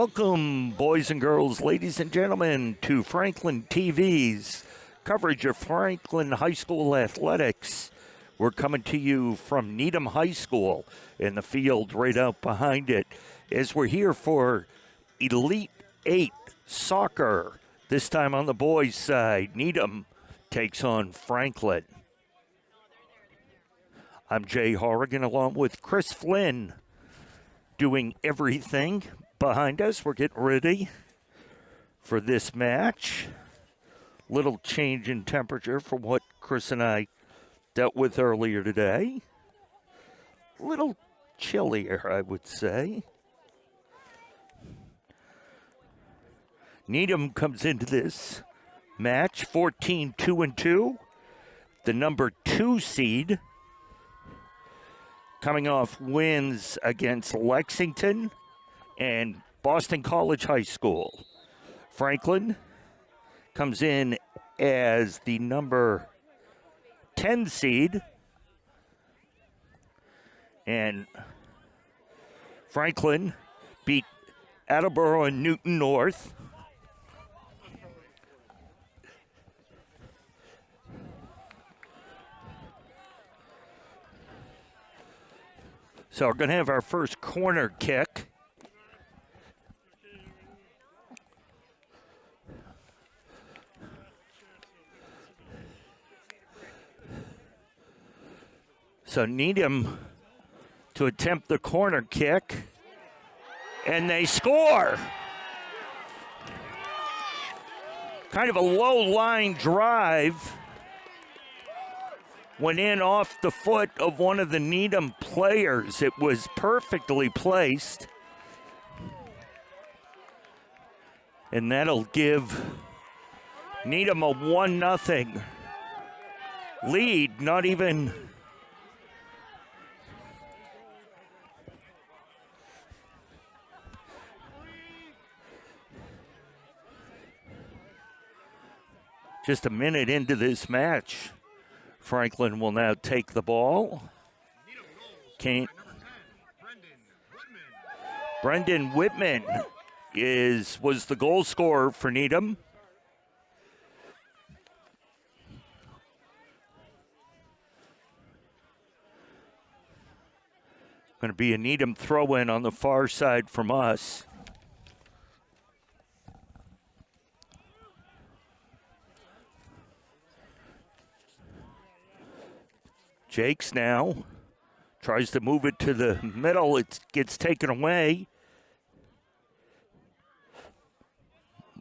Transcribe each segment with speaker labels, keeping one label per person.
Speaker 1: Welcome, boys and girls, ladies and gentlemen, to Franklin TV's coverage of Franklin High School athletics. We're coming to you from Needham High School in the field right out behind it as we're here for Elite 8 soccer. This time on the boys' side, Needham takes on Franklin. I'm Jay Horrigan along with Chris Flynn doing everything behind us. We're getting ready for this match. Little change in temperature from what Chris and I dealt with earlier today. A little chillier, I would say. Needham comes into this match 14-2-2. The number 2 seed, coming off wins against Lexington and Boston College High School. Franklin comes in as the number 10 seed, and Franklin beat Attleboro and Newton North. So we're going to have our first corner kick. So Needham to attempt the corner kick, and they score. Kind of a low line drive. Went in off the foot of one of the Needham players. It was perfectly placed. And that'll give Needham a 1-0 lead. Not even just a minute into this match. Franklin will now take the ball. Brendan Whitman was the goal scorer for Needham. Going to be a Needham throw-in on the far side from us. Jakes now tries to move it to the middle. It gets taken away.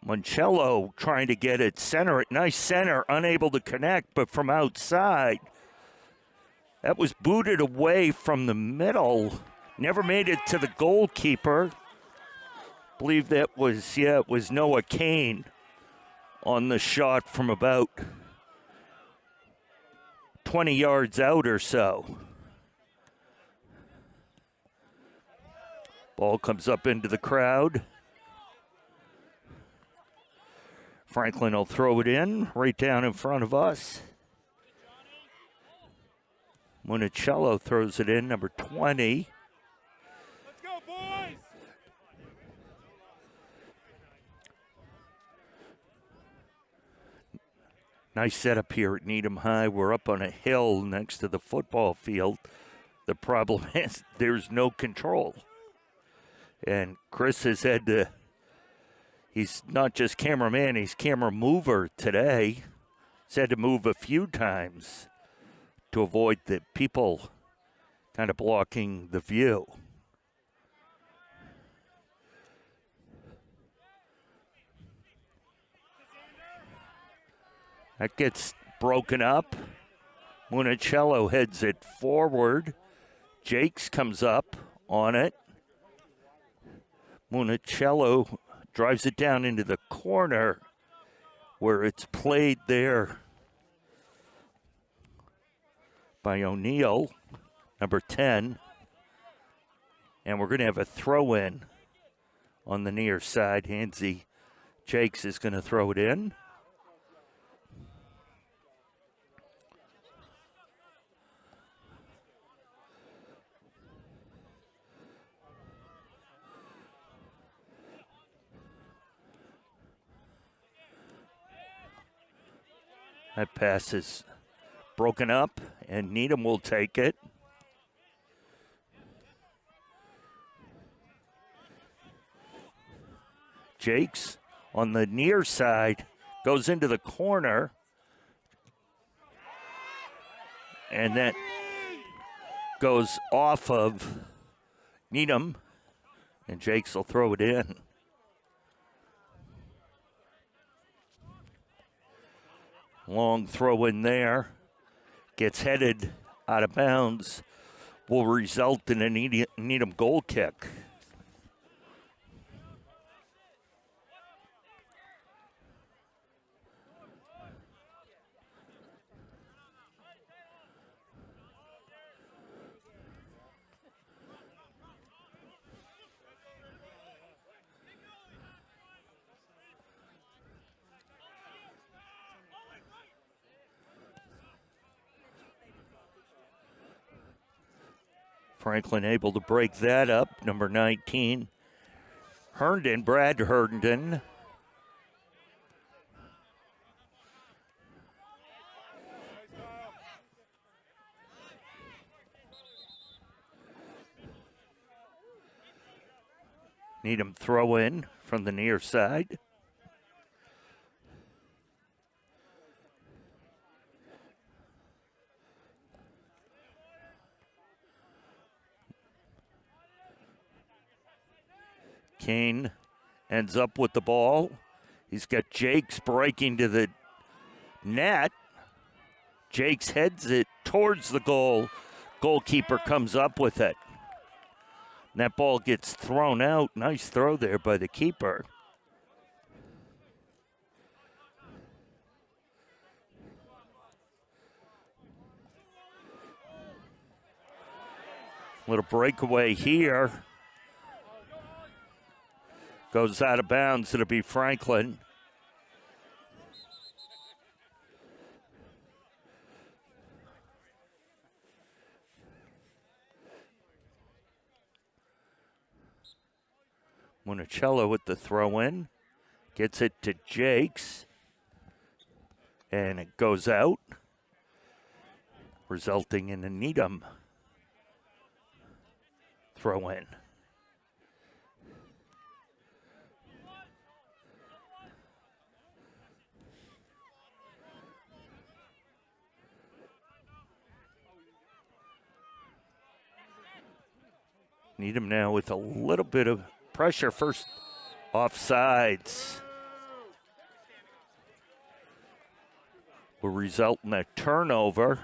Speaker 1: Moncello trying to get it center. Nice center, unable to connect, but from outside. That was booted away from the middle. Never made it to the goalkeeper. Believe that was, it was Noah Kane on the shot from about 20 yards out or so. Ball comes up into the crowd. Franklin will throw it in right down in front of us. Monticello throws it in, number 20.
Speaker 2: Let's go, boys!
Speaker 1: Nice setup here at Needham High. We're up on a hill next to the football field. The problem is there's no control. And Chris has had to, he's not just cameraman, he's camera mover today. He's had to move a few times to avoid the people kind of blocking the view. That gets broken up. Monticello heads it forward. Jakes comes up on it. Monticello drives it down into the corner where it's played there by O'Neill, number 10. And we're going to have a throw-in on the near side. Handsy Jakes is going to throw it in. That pass is broken up, and Needham will take it. Jakes on the near side goes into the corner. And that goes off of Needham, and Jakes will throw it in. Long throw in there. Gets headed out of bounds. Will result in a Needham goal kick. Franklin able to break that up. Number 19, Herndon, Brad Herndon. Needham throw in from the near side. Kane ends up with the ball. He's got Jakes breaking to the net. Jakes heads it towards the goal. Goalkeeper comes up with it. And that ball gets thrown out. Nice throw there by the keeper. Little breakaway here. Goes out of bounds. It'll be Franklin. Monticello with the throw in. Gets it to Jakes. And it goes out, resulting in a Needham throw in. Needham now with a little bit of pressure. First offsides will result in a turnover.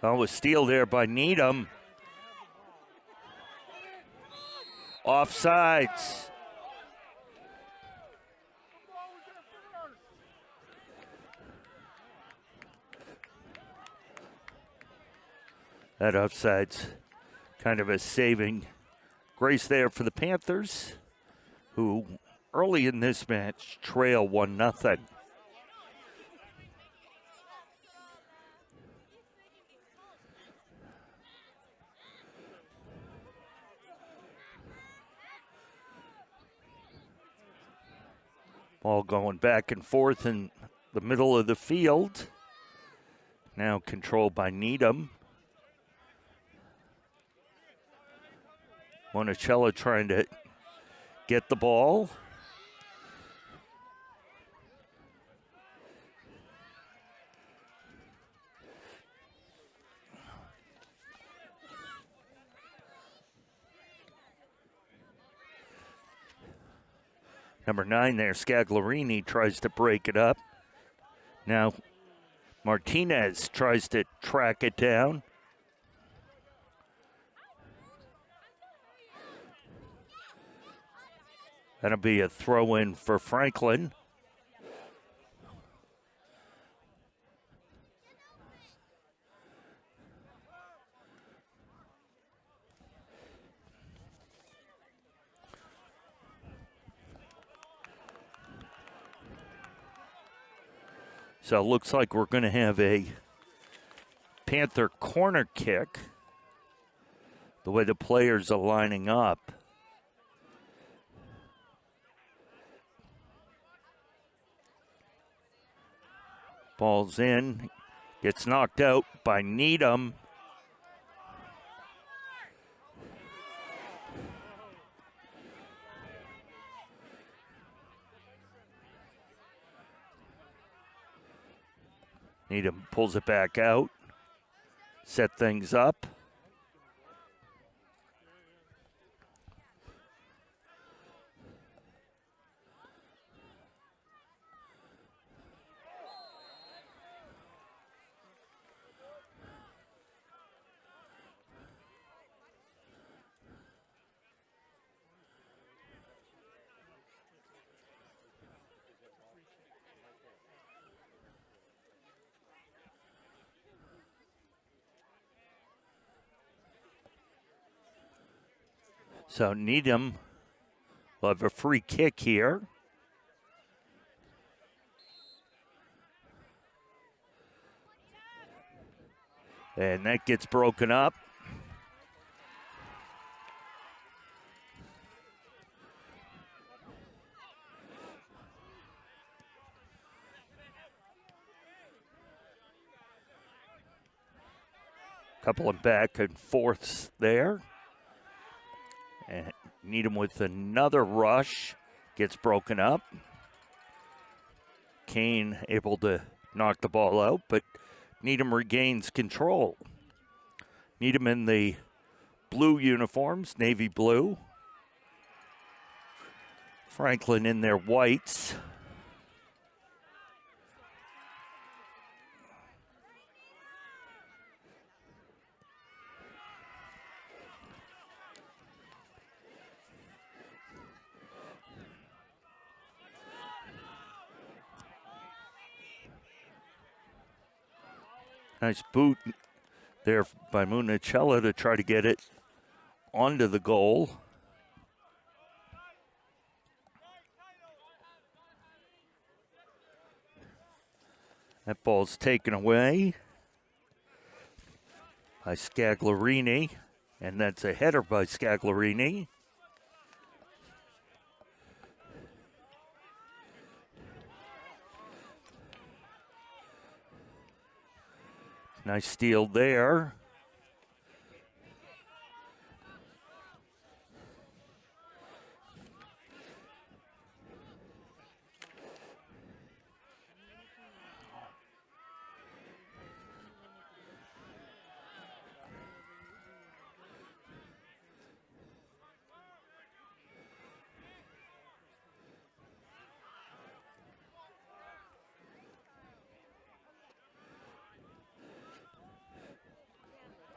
Speaker 1: Oh, a steal there by Needham. Offsides. That offside's kind of a saving grace there for the Panthers, who early in this match trail 1-0. Ball going back and forth in the middle of the field. Now controlled by Needham. Monticello trying to get the ball. Number 9 there, Scaglarini, tries to break it up. Now Martinez tries to track it down. That'll be a throw-in for Franklin. So it looks like we're going to have a Panther corner kick, the way the players are lining up. Ball's in, gets knocked out by Needham. Needham pulls it back out, set things up. So Needham will have a free kick here. And that gets broken up. Couple of back and forths there. And Needham with another rush. Gets broken up. Kane able to knock the ball out, but Needham regains control. Needham in the blue uniforms, navy blue. Franklin in their whites. Nice boot there by Municella to try to get it onto the goal. That ball's taken away by Scaglarini, and that's a header by Scaglarini. Nice steal there.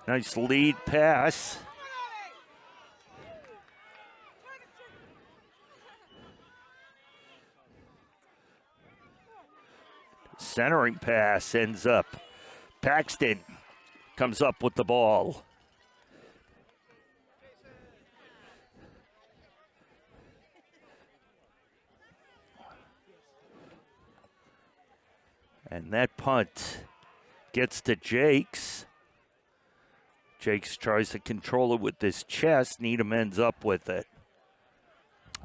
Speaker 1: Nice lead pass. Centering pass ends up. Paxton comes up with the ball. And that punt gets to Jakes. Jakes tries to control it with his chest. Needham ends up with it.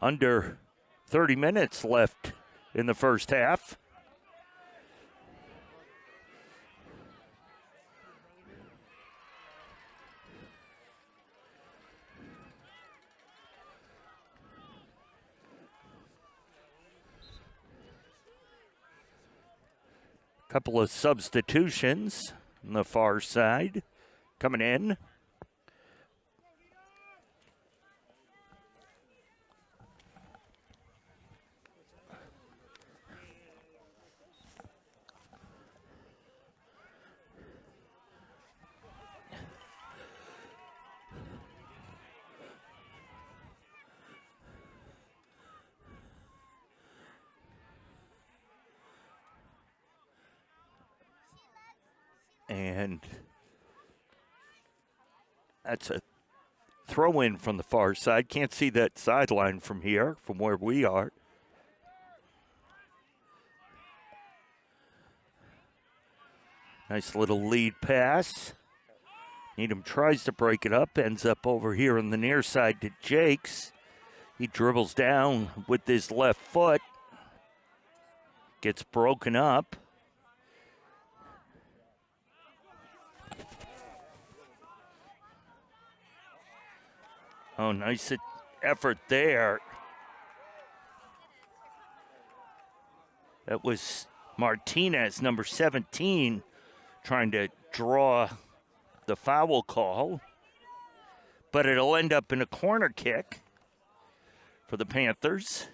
Speaker 1: Under 30 minutes left in the first half. Couple of substitutions on the far side coming in. And that's a throw in from the far side. Can't see that sideline from here, from where we are. Nice little lead pass. Needham tries to break it up, ends up over here on the near side to Jakes. He dribbles down with his left foot. Gets broken up. Oh, nice effort there. That was Martinez, number 17, trying to draw the foul call. But it'll end up in a corner kick for the Panthers.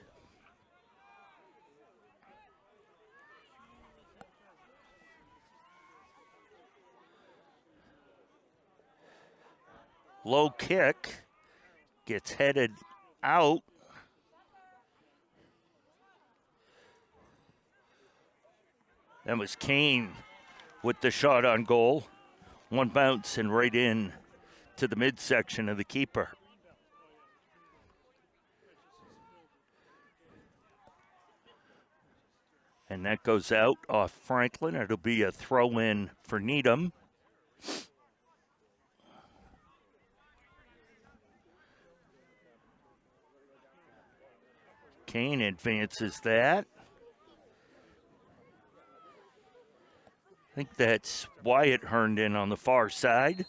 Speaker 1: Low kick, gets headed out. That was Kane with the shot on goal. One bounce and right in to the midsection of the keeper. And that goes out off Franklin. It'll be a throw-in for Needham. Kane advances that. I think that's Wyatt Herndon on the far side.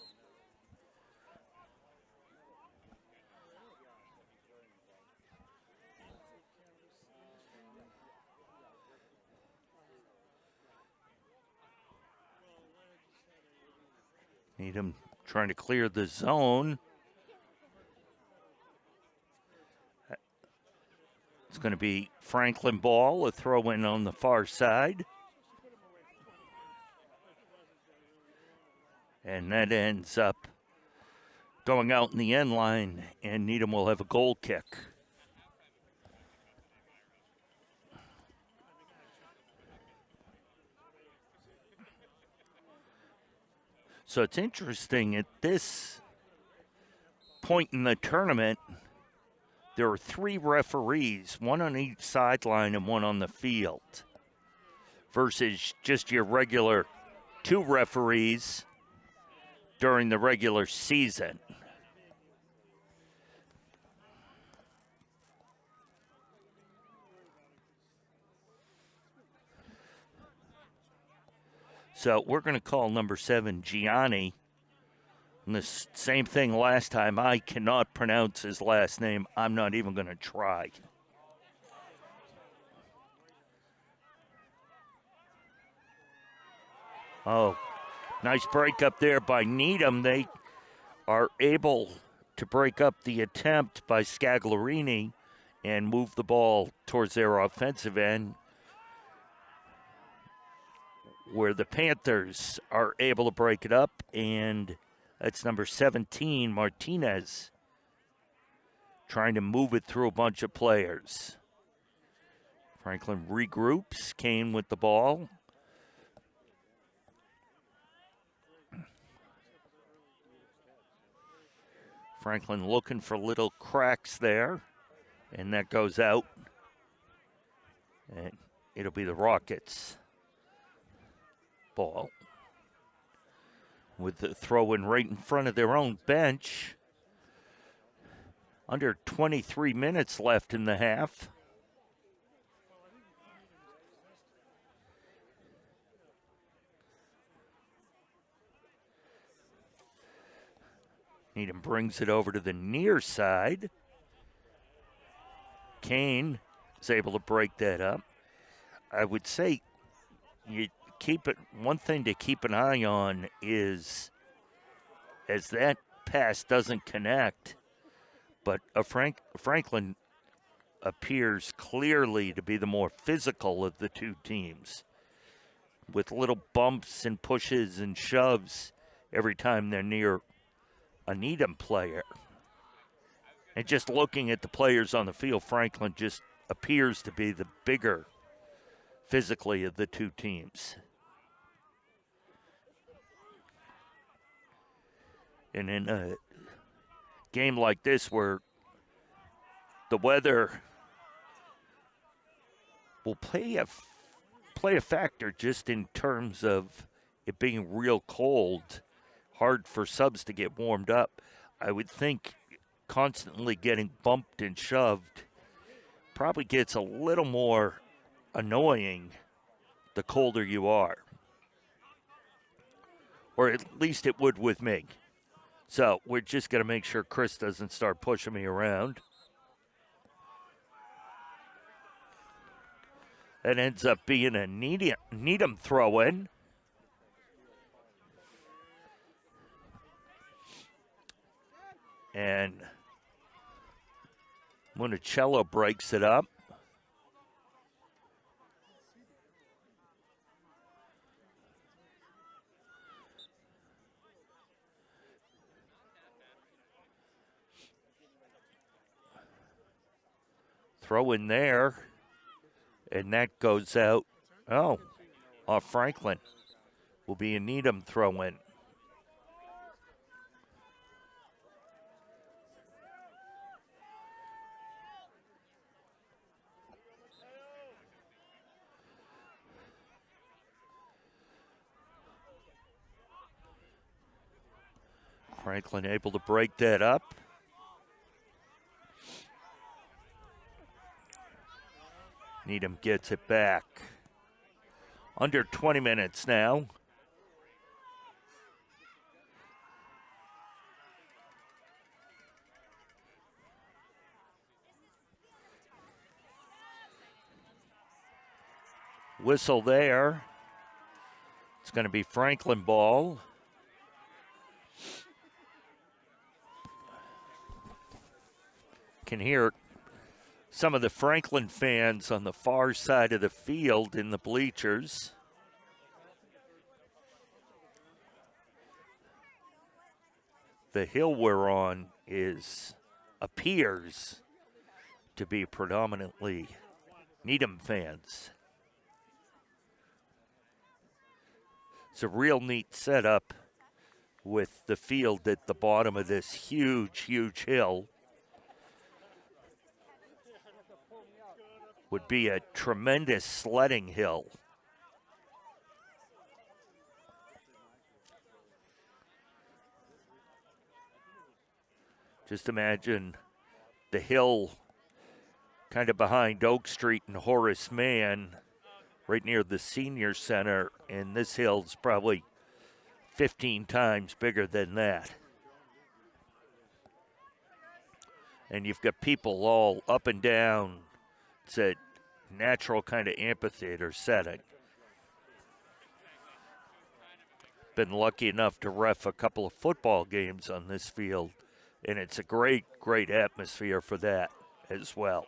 Speaker 1: Needham trying to clear the zone. It's going to be Franklin ball, a throw-in on the far side. And that ends up going out in the end line, and Needham will have a goal kick. So it's interesting, at this point in the tournament, there are 3 referees, one on each sideline and one on the field, versus just your regular 2 referees during the regular season. So we're going to call number 7 Gianni. And the same thing last time. I cannot pronounce his last name. I'm not even going to try. Oh, nice break up there by Needham. They are able to break up the attempt by Scaglarini and move the ball towards their offensive end, where the Panthers are able to break it up, and that's number 17, Martinez, trying to move it through a bunch of players. Franklin regroups, Kane with the ball. Franklin looking for little cracks there, and that goes out. And it'll be the Rockets' ball, with the throw-in right in front of their own bench. Under 23 minutes left in the half. Needham brings it over to the near side. Kane is able to break that up. I would say you keep it. One thing to keep an eye on is, as that pass doesn't connect, but Franklin appears clearly to be the more physical of the 2 teams, with little bumps and pushes and shoves every time they're near a Needham player. And just looking at the players on the field, Franklin just appears to be the bigger physically of the 2 teams. And in a game like this, where the weather will play a factor just in terms of it being real cold, hard for subs to get warmed up. I would think constantly getting bumped and shoved probably gets a little more annoying the colder you are. Or at least it would with me. So we're just going to make sure Chris doesn't start pushing me around. That ends up being a Needham throw-in. And Monticello breaks it up. Throw in there, and that goes out. Oh, off Franklin. Will be a Needham throw-in. Franklin able to break that up. Needham gets it back. Under 20 minutes now. Whistle there. It's going to be Franklin ball. Can hear some of the Franklin fans on the far side of the field in the bleachers. The hill we're on appears to be predominantly Needham fans. It's a real neat setup with the field at the bottom of this huge, huge hill. Would be a tremendous sledding hill. Just imagine the hill kind of behind Oak Street and Horace Mann, right near the senior center, and this hill's probably 15 times bigger than that. And you've got people all up and down. It's a natural kind of amphitheater setting. Been lucky enough to ref a couple of football games on this field, and it's a great, great atmosphere for that as well.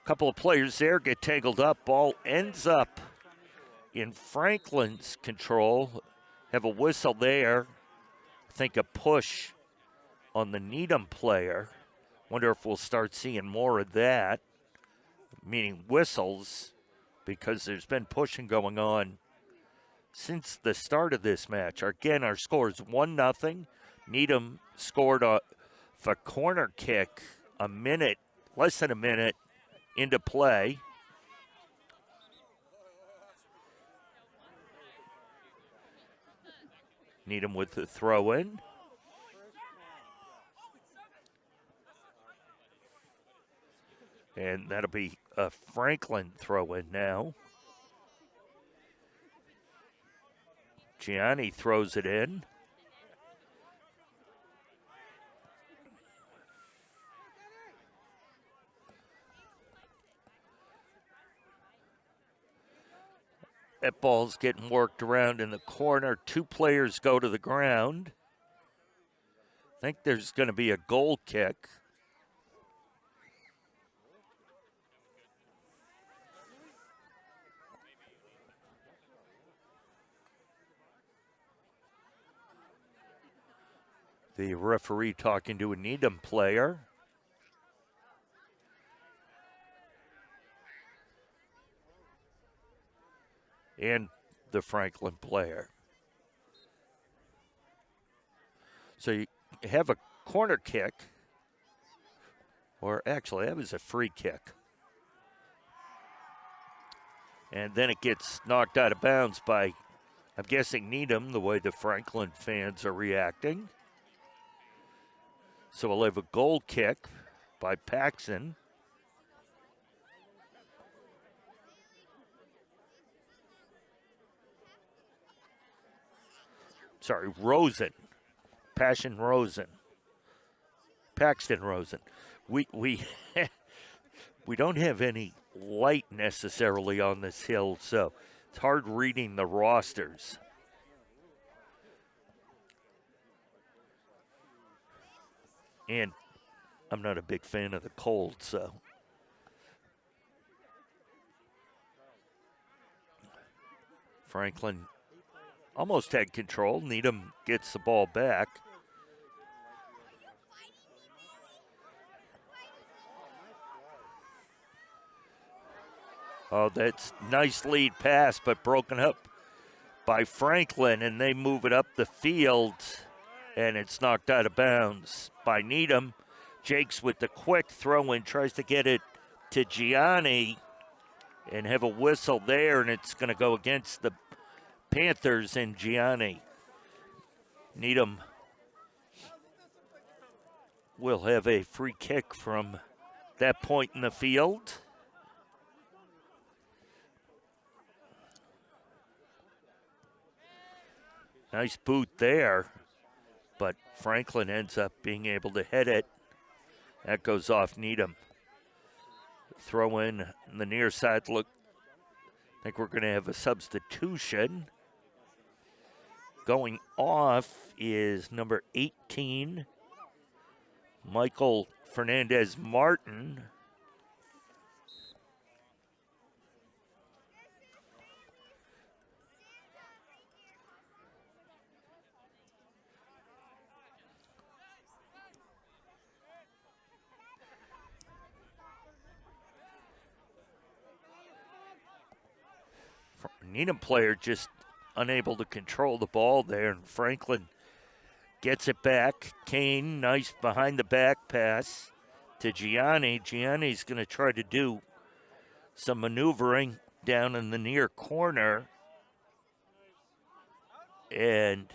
Speaker 1: A couple of players there get tangled up. Ball ends up in Franklin's control. Have a whistle there. I think a push on the Needham player. Wonder if we'll start seeing more of that, meaning whistles, because there's been pushing going on since the start of this match. Again, our score is 1-0. Needham scored a corner kick less than a minute into play. Needham with the throw in. And that'll be a Franklin throw in now. Gianni throws it in. That ball's getting worked around in the corner. Two players go to the ground. I think there's going to be a goal kick. The referee talking to a Needham player. And the Franklin player. So you have a corner kick, or actually that was a free kick. And then it gets knocked out of bounds by I'm guessing Needham, the way the Franklin fans are reacting. So we'll have a goal kick by Paxson. Sorry, Rosen. Paxton Rosen. We we don't have any light necessarily on this hill, so it's hard reading the rosters. And I'm not a big fan of the cold, so. Franklin almost had control. Needham gets the ball back. Oh, that's nice lead pass, but broken up by Franklin, and they move it up the field, and it's knocked out of bounds by Needham. Jakes with the quick throw in, tries to get it to Gianni and have a whistle there, and it's going to go against the Panthers and Gianni. Needham will have a free kick from that point in the field. Nice boot there, but Franklin ends up being able to hit it. That goes off Needham. Throw in on the near side. Look, I think we're going to have a substitution. Going off is number 18, Michael Fernandez Martin. Needham player just unable to control the ball there, and Franklin gets it back. Kane, nice behind the back pass to Gianni. Gianni's going to try to do some maneuvering down in the near corner, and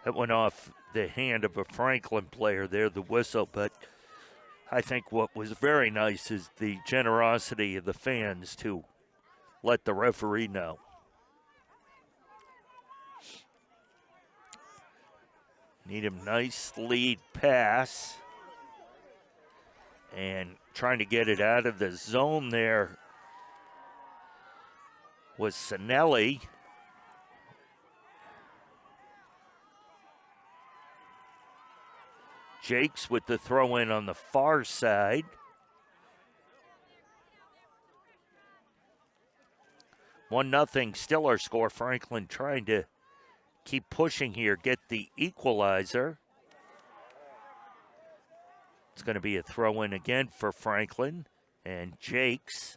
Speaker 1: that went off the hand of a Franklin player there, the whistle. But I think what was very nice is the generosity of the fans to let the referee know. Needham, nice lead pass. And trying to get it out of the zone there was Sinelli. Jakes with the throw in on the far side. One nothing, still our score. Franklin trying to keep pushing here, get the equalizer. It's going to be a throw in again for Franklin and Jakes.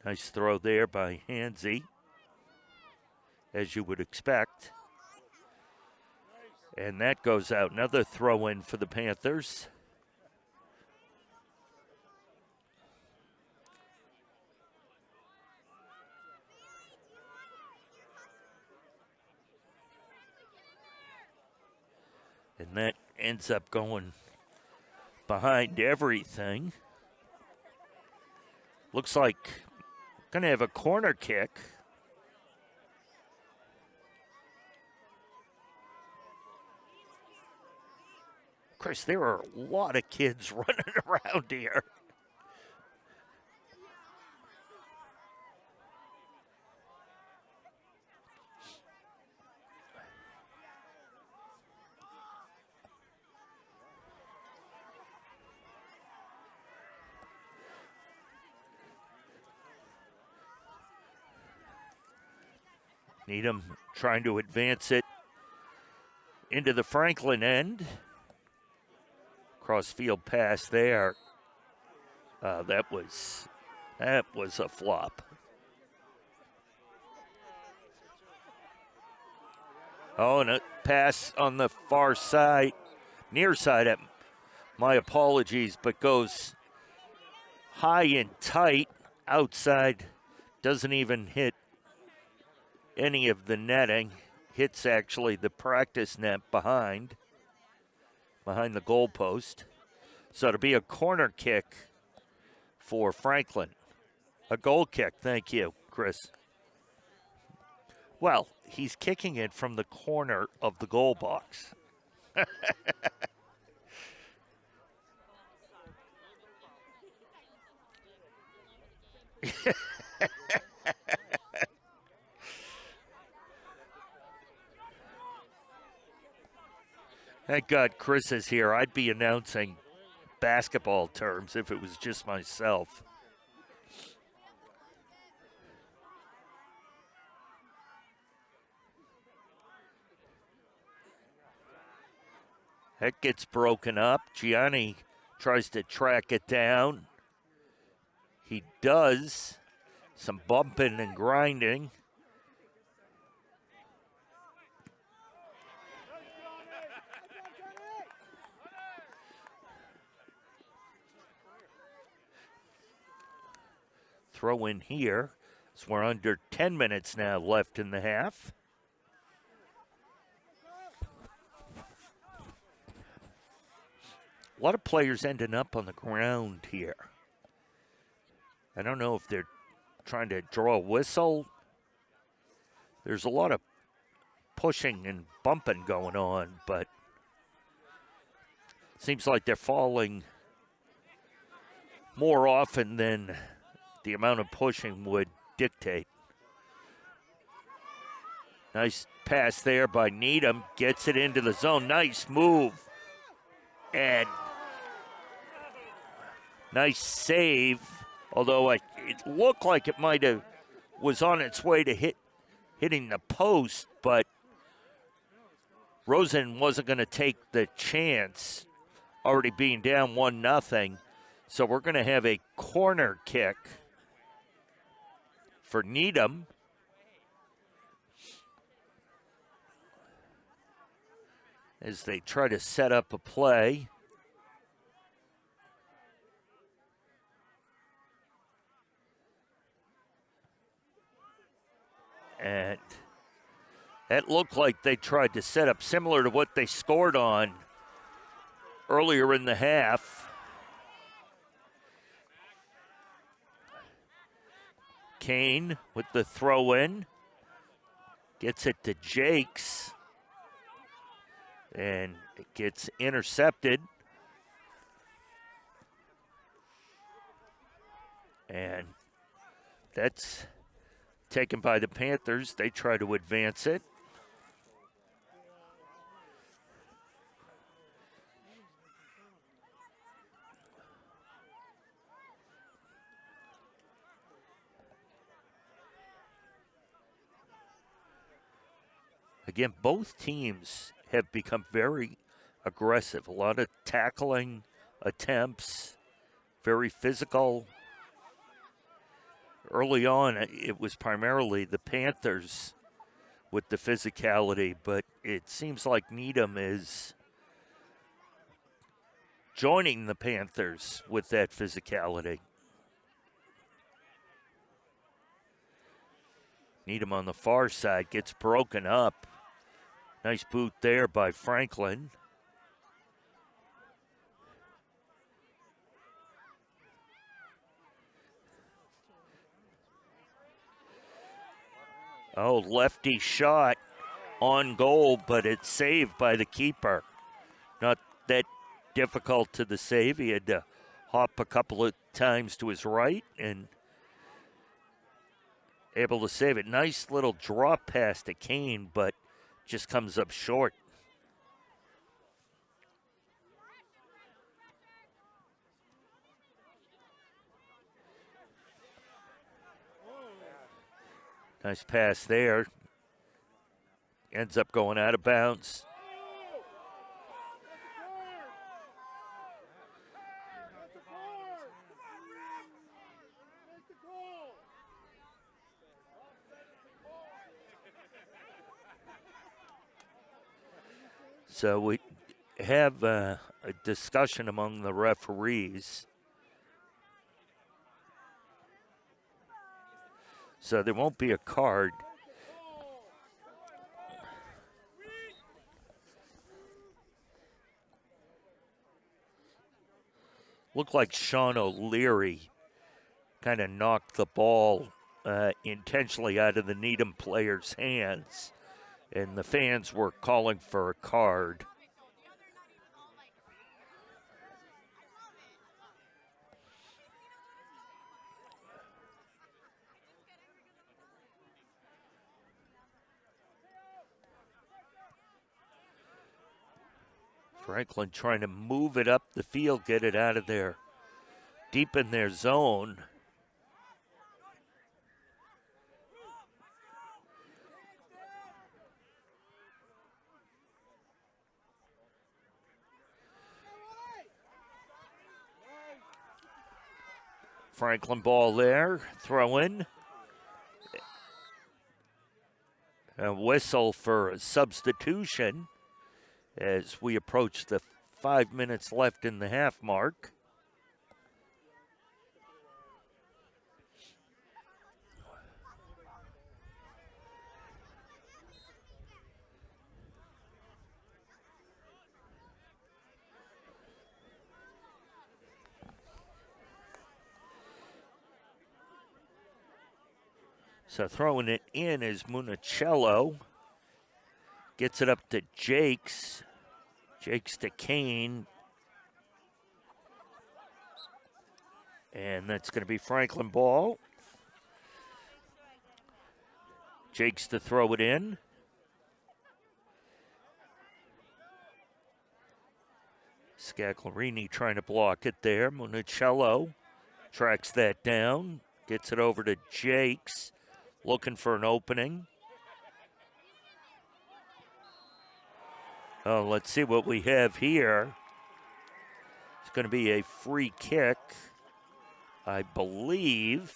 Speaker 1: Nice throw there by Hansey, as you would expect. And that goes out. Another throw in for the Panthers. And that ends up going behind everything. Looks like going to have a corner kick. Chris, there are a lot of kids running around here. Needham trying to advance it into the Franklin end. Cross-field pass there. That was a flop. Oh, and a pass on the far side, near side. My apologies, but goes high and tight outside. Doesn't even hit any of the netting. Hits actually the practice net behind the goalpost. So it'll be a corner kick for Franklin. A goal kick, thank you, Chris. Well, he's kicking it from the corner of the goal box. Thank God Chris is here. I'd be announcing basketball terms if it was just myself. That gets broken up. Gianni tries to track it down. He does. Some bumping and grinding. Throw in here. So we're under 10 minutes now left in the half. A lot of players ending up on the ground here. I don't know if they're trying to draw a whistle. There's a lot of pushing and bumping going on, but seems like they're falling more often than the amount of pushing would dictate. Nice pass there by Needham. Gets it into the zone. Nice move. And nice save. Although it looked like it might have was on its way to hitting the post, but Rosen wasn't going to take the chance, already being down 1-0. So we're going to have a corner kick for Needham. As they try to set up a play. And that looked like they tried to set up similar to what they scored on earlier in the half. Kane with the throw in. Gets it to Jakes. And it gets intercepted. And that's taken by the Panthers. They try to advance it. Again, both teams have become very aggressive. A lot of tackling attempts, very physical. Early on, it was primarily the Panthers with the physicality, but it seems like Needham is joining the Panthers with that physicality. Needham on the far side gets broken up. Nice boot there by Franklin. Oh, lefty shot on goal, but it's saved by the keeper. Not that difficult to the save. He had to hop a couple of times to his right and able to save it. Nice little drop pass to Kane, but just comes up short. Nice pass there. Ends up going out of bounds. So we have a discussion among the referees. So there won't be a card. Looked like Sean O'Leary kind of knocked the ball intentionally out of the Needham player's hands, and the fans were calling for a card. Franklin trying to move it up the field, get it out of there, deep in their zone. Franklin ball there, throw in. A whistle for a substitution as we approach the 5 minutes left in the half mark. So throwing it in is Municello. Gets it up to Jakes. Jakes to Kane. And that's going to be Franklin ball. Jakes to throw it in. Scaglarini trying to block it there. Municello tracks that down. Gets it over to Jakes. Looking for an opening. Oh, let's see what we have here. It's going to be a free kick, I believe,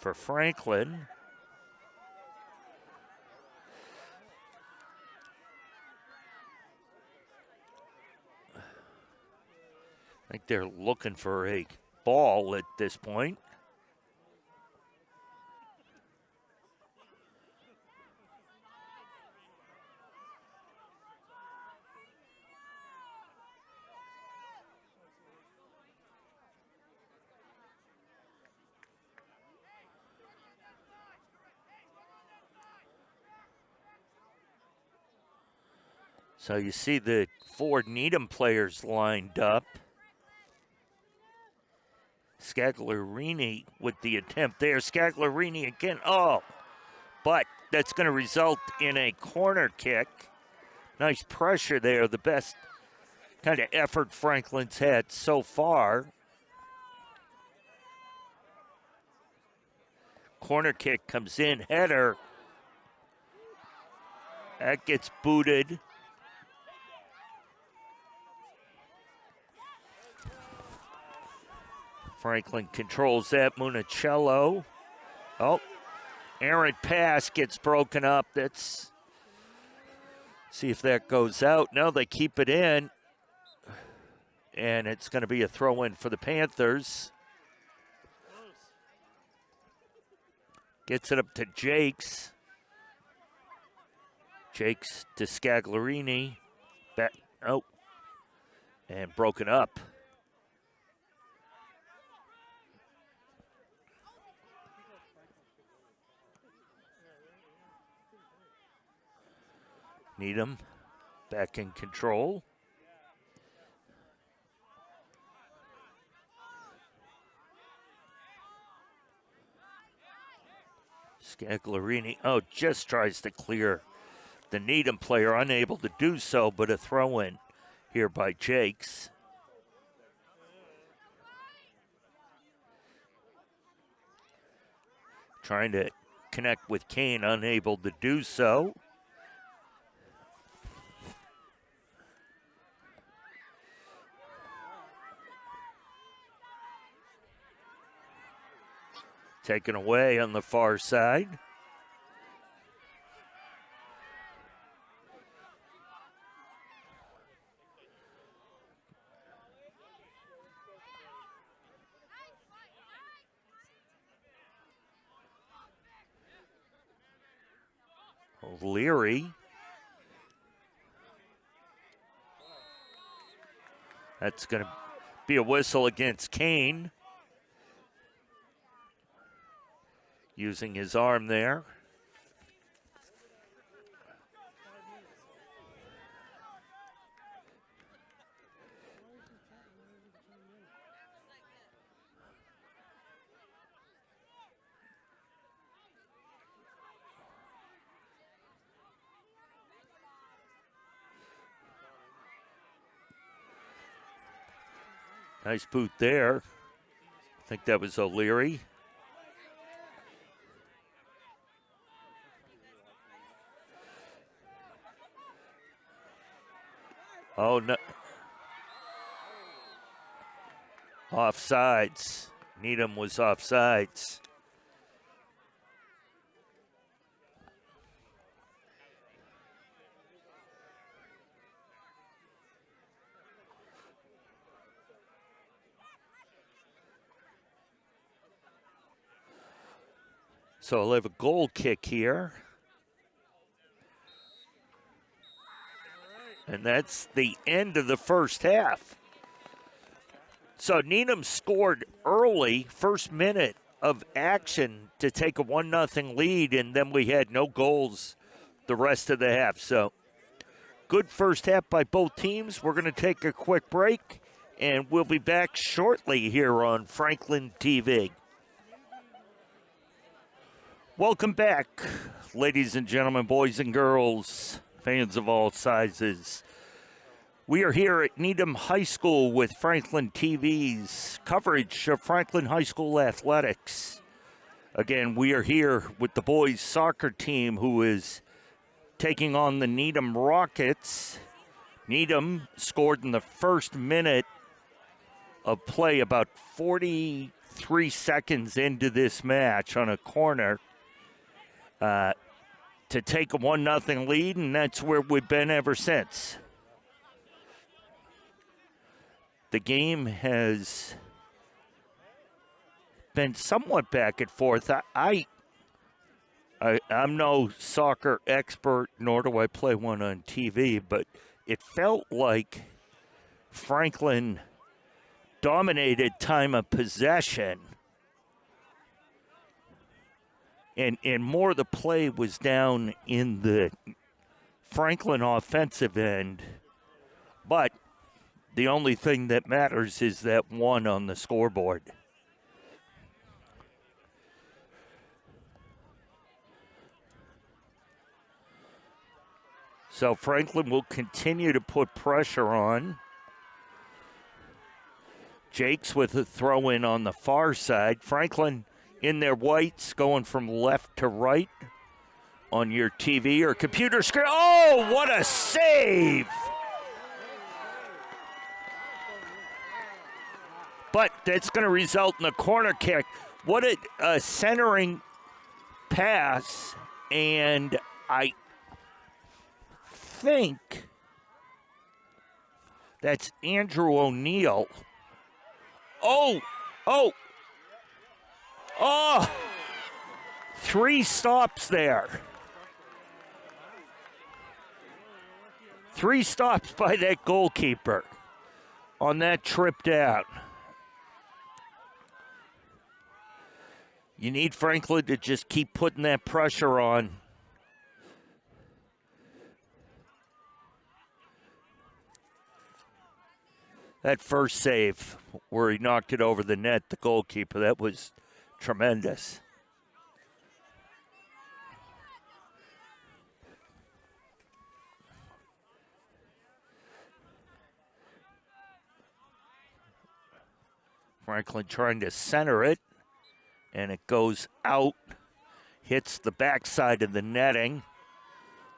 Speaker 1: for Franklin. I think they're looking for a ball at this point. So you see the 4 Needham players lined up. Scaglarini with the attempt there. Scaglarini again. Oh, but that's going to result in a corner kick. Nice pressure there. The best kind of effort Franklin's had so far. Corner kick comes in. Header. That gets booted. Franklin controls that. Municello. Oh, errant pass gets broken up. That's, see if that goes out. No, they keep it in. And it's going to be a throw in for the Panthers. Gets it up to Jakes. Jakes to Scaglarini. Oh, and broken up. Needham back in control. Scaglarini, oh, just tries to clear the Needham player, unable to do so, but a throw in here by Jakes. Trying to connect with Kane, unable to do so. Taken away on the far side. Leary. That's going to be a whistle against Kane. Using his arm there. Nice boot there. I think that was O'Leary. Oh, no. Offsides. Needham was offsides. So I'll have a goal kick here. And that's the end of the first half. So Needham scored early, first minute of action to take a 1-0 lead, and then we had no goals the rest of the half. So good first half by both teams. We're going to take a quick break, and we'll be back shortly here on Franklin TV. Welcome back, ladies and gentlemen, boys and girls, fans of all sizes. We are here at Needham High School with Franklin TV's coverage of Franklin High School athletics. Again, we are here with the boys' soccer team who is taking on the Needham Rockets. Needham scored in the first minute of play, about 43 seconds into this match on a corner, to take a 1-0 lead, and that's where we've been ever since. The game has been somewhat back and forth. I'm no soccer expert, nor do I play one on TV, but it felt like Franklin dominated time of possession, and more of the play was down in the Franklin offensive end. But the only thing that matters is that one on the scoreboard. So Franklin will continue to put pressure on. Jakes with a throw in on the far side. Franklin in their whites, going from left to right on your TV or computer screen. Oh, what a save! But that's going to result in a corner kick. What a centering pass, and I think that's Andrew O'Neill. Oh! 3 stops there. 3 stops by that goalkeeper on that trip down. You need Franklin to just keep putting that pressure on. That first save where he knocked it over the net, the goalkeeper, that was tremendous. Franklin trying to center it, and it goes out, hits the backside of the netting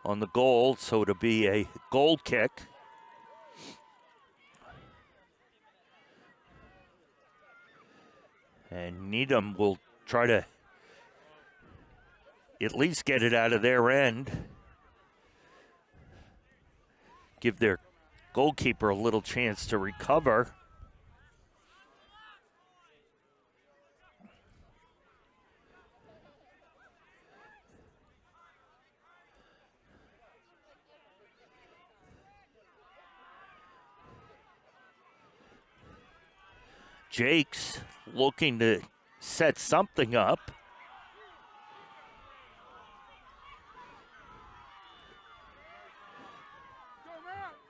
Speaker 1: on the goal, so it'll be a goal kick. And Needham will try to at least get it out of their end. Give their goalkeeper a little chance to recover. Jakes looking to set something up.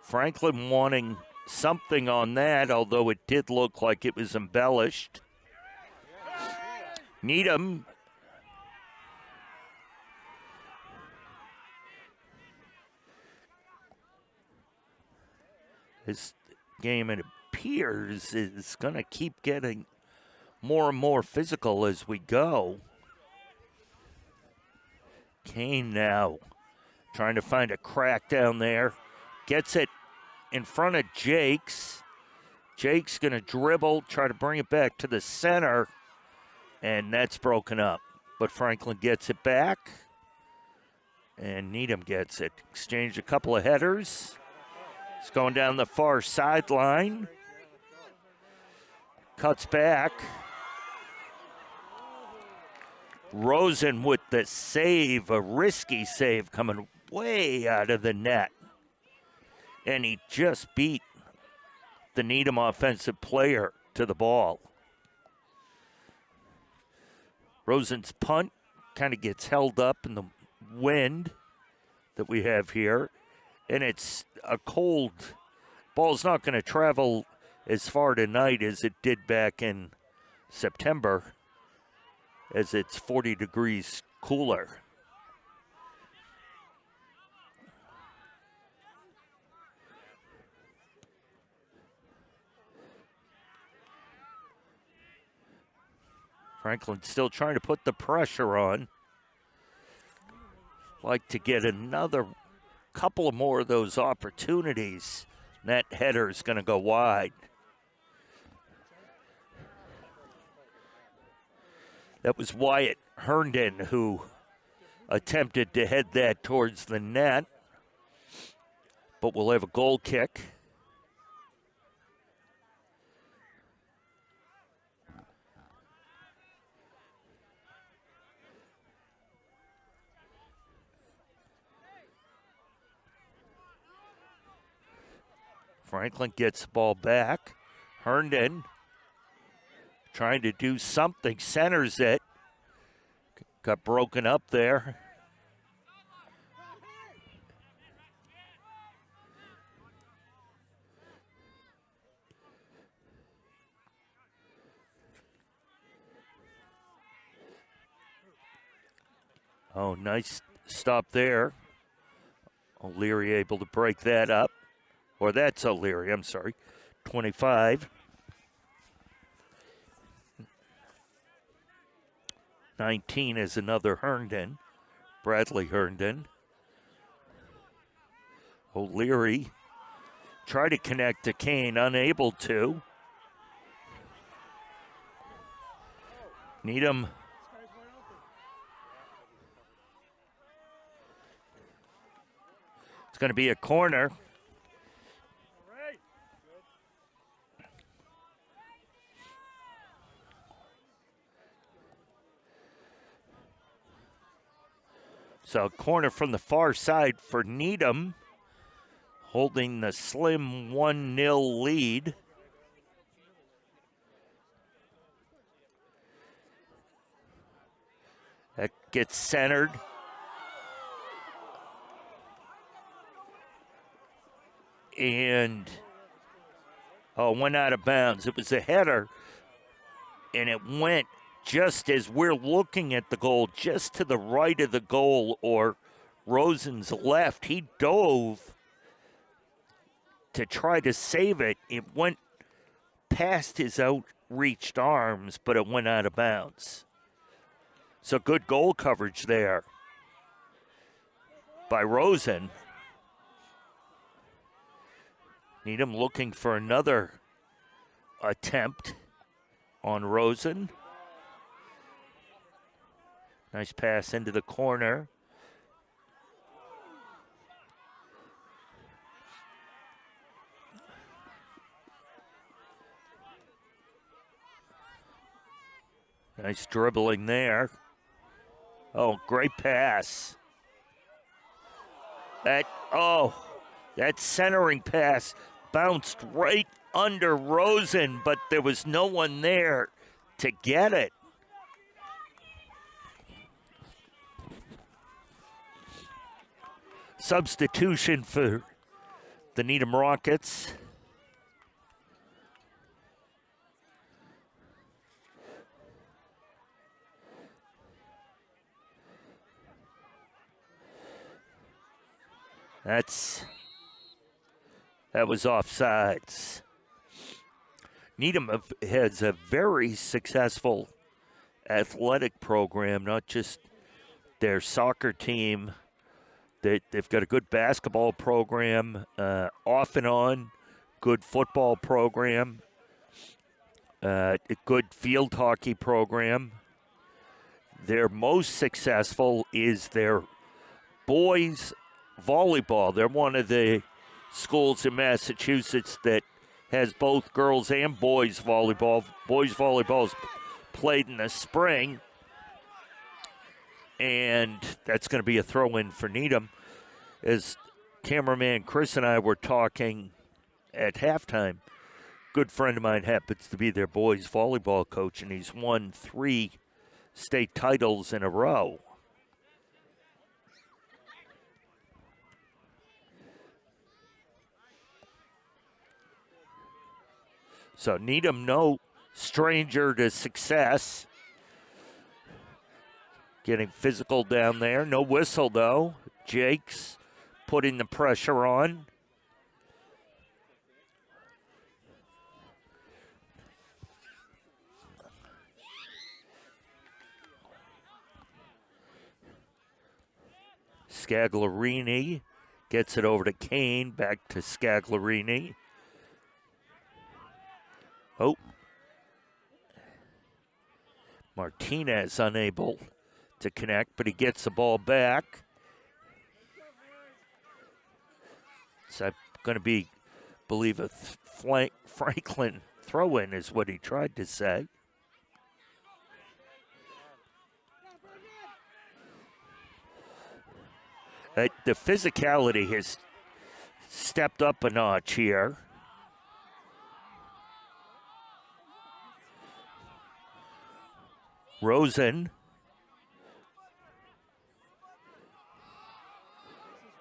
Speaker 1: Franklin wanting something on that, although it did look like it was embellished. Needham this game, it appears, is going to keep getting more and more physical as we go. Kane now trying to find a crack down there. Gets it in front of Jakes. Jakes going to dribble, try to bring it back to the center, and that's broken up. But Franklin gets it back, and Needham gets it. Exchanged a couple of headers. It's going down the far sideline. Cuts back. Rosen with the save, a risky save coming way out of the net. And he just beat the Needham offensive player to the ball. Rosen's punt kind of gets held up in the wind that we have here. And it's a cold, ball's not going to travel as far tonight as it did back in September, as it's 40 degrees cooler. Franklin still trying to put the pressure on. Like to get another couple of more of those opportunities. That header is going to go wide. That was Wyatt Herndon who attempted to head that towards the net. But we'll have a goal kick. Franklin gets the ball back. Herndon trying to do something, centers it. Got broken up there. Oh, nice stop there. O'Leary able to break that up. Or that's O'Leary, I'm sorry. 25. 19 is another Herndon. Bradley Herndon. O'Leary tried to connect to Kane, unable to. Needham. It's going to be a corner. So corner from the far side for Needham, holding the slim 1-0 lead. That gets centered. And, went out of bounds. It was a header, and it went just as we're looking at the goal, just to the right of the goal, or Rosen's left. He dove to try to save it. It went past his outreached arms, but it went out of bounds. So good goal coverage there by Rosen. Needham looking for another attempt on Rosen. Nice pass into the corner. Nice dribbling there. Oh, great pass. That centering pass bounced right under Rosen, but there was no one there to get it. Substitution for the Needham Rockets. That was offsides. Needham has a very successful athletic program, not just their soccer team. They've got a good basketball program, off and on, good football program, a good field hockey program. Their most successful is their boys volleyball. They're one of the schools in Massachusetts that has both girls and boys volleyball. Boys volleyball is played in the spring, and that's going to be a throw-in for Needham. As cameraman Chris and I were talking at halftime, good friend of mine happens to be their boys volleyball coach, and he's won 3 state titles in a row. So Needham, no stranger to success. Getting physical down there. No whistle, though. Jakes putting the pressure on. Scaglarini gets it over to Kane. Back to Scaglarini. Oh. Martinez unable to connect, but he gets the ball back. It's going to be, believe, a Franklin throw-in is what he tried to say. The physicality has stepped up a notch here. Rosen.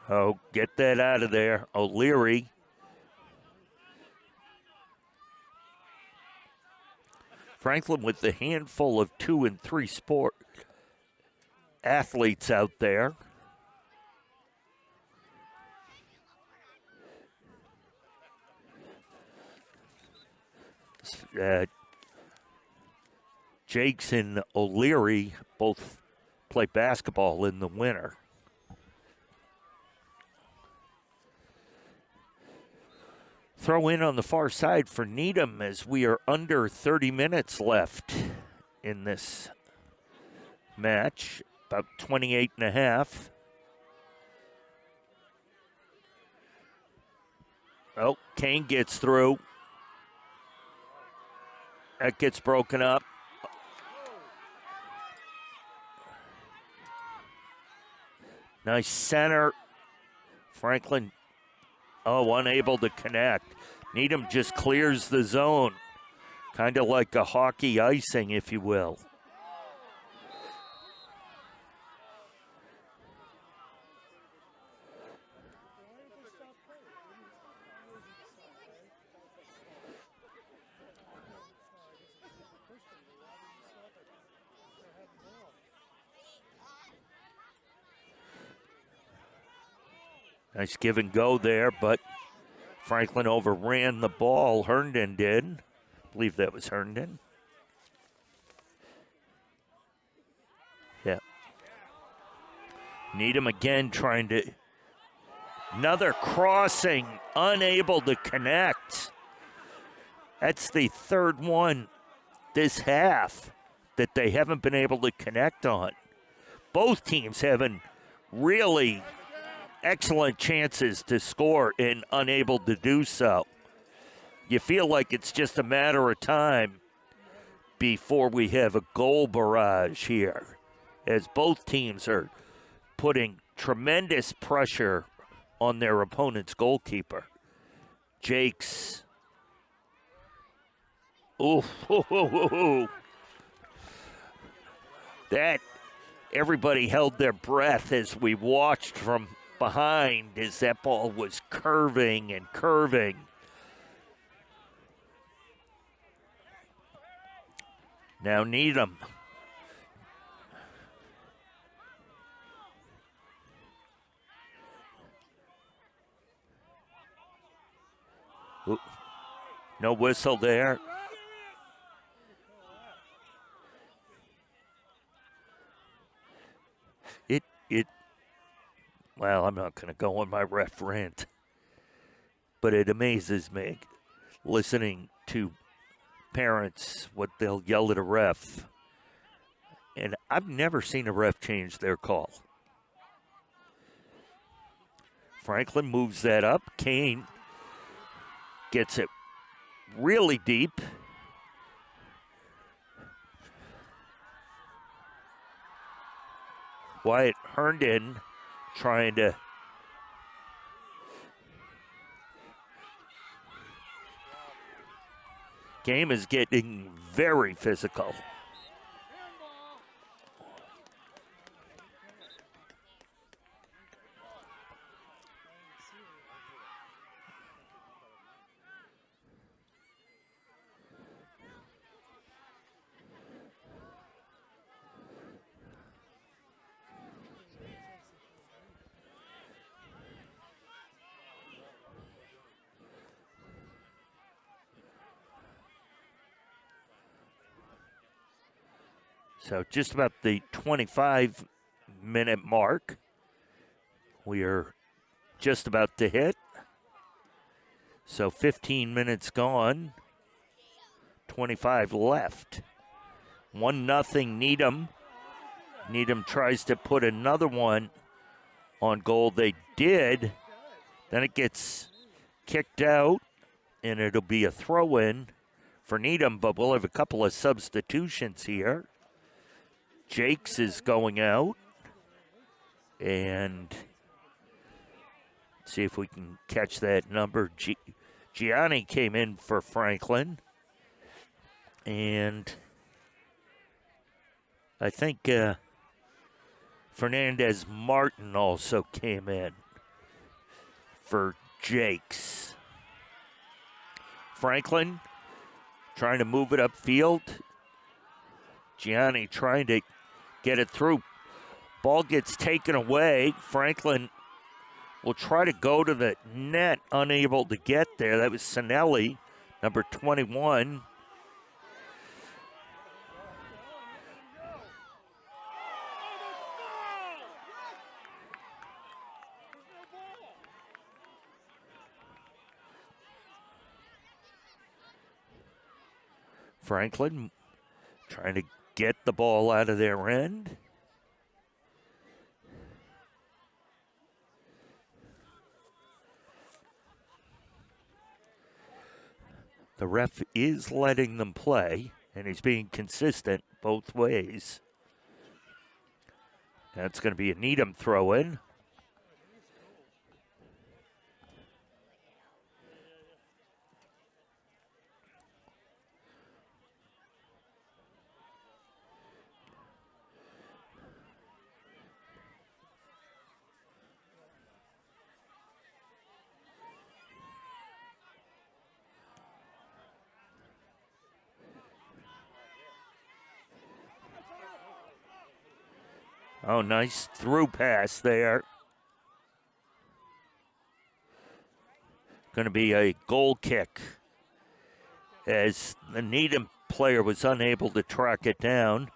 Speaker 1: Oh, get that out of there. O'Leary. Franklin with the handful of 2 and 3 sport athletes out there. Jakes and O'Leary both play basketball in the winter. Throw in on the far side for Needham as we are under 30 minutes left in this match, about 28 and a half. Oh, Kane gets through. That gets broken up. Nice center. Franklin, unable to connect. Needham just clears the zone. Kind of like a hockey icing, if you will. Nice give and go there, but Franklin overran the ball. Herndon did. I believe that was Herndon. Yeah. Needham again trying to. Another crossing, unable to connect. That's the third one this half that they haven't been able to connect on. Both teams having really excellent chances to score and unable to do so. You feel like it's just a matter of time before we have a goal barrage here, as both teams are putting tremendous pressure on their opponent's goalkeeper. Jakes Ooh, that everybody held their breath as we watched from behind as that ball was curving and curving. Now Needham. Ooh, no whistle there. Well, I'm not going to go on my ref rant, but it amazes me listening to parents what they'll yell at a ref. And I've never seen a ref change their call. Franklin moves that up. Kane gets it really deep. Wyatt Herndon trying to game is getting very physical. So just about the 25-minute mark. We are just about to hit. So 15 minutes gone, 25 left. 1-0 Needham. Needham tries to put another one on goal. They did. Then it gets kicked out, and it'll be a throw-in for Needham, but we'll have a couple of substitutions here. Jakes is going out, and see if we can catch that number. Gianni came in for Franklin, and I think Fernandez Martin also came in for Jakes. Franklin trying to move it upfield. Gianni trying to get it through. Ball gets taken away. Franklin will try to go to the net, unable to get there. That was Sinelli, number 21. Franklin trying to get the ball out of their end. The ref is letting them play, and he's being consistent both ways. That's going to be a Needham throw-in. Oh, nice through pass there. Going to be a goal kick as the Needham player was unable to track it down.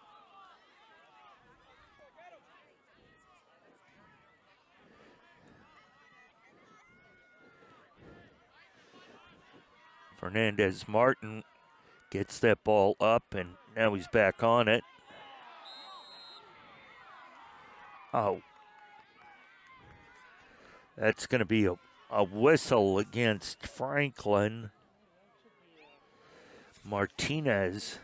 Speaker 1: Fernandez Martin gets that ball up, and now he's back on it. Oh. That's going to be a whistle against Franklin. Martinez.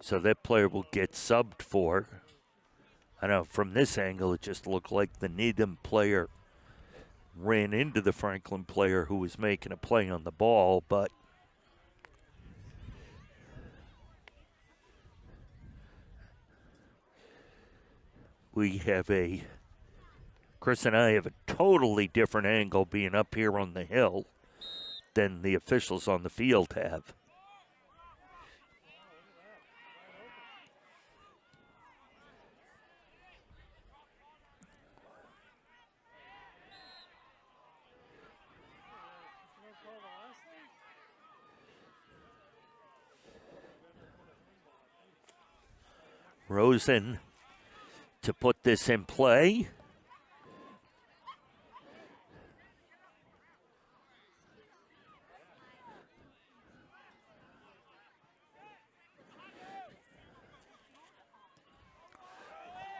Speaker 1: So that player will get subbed for. I know from this angle it just looked like the Needham player ran into the Franklin player who was making a play on the ball, but Chris and I have a totally different angle being up here on the hill than the officials on the field have. Rosen to put this in play.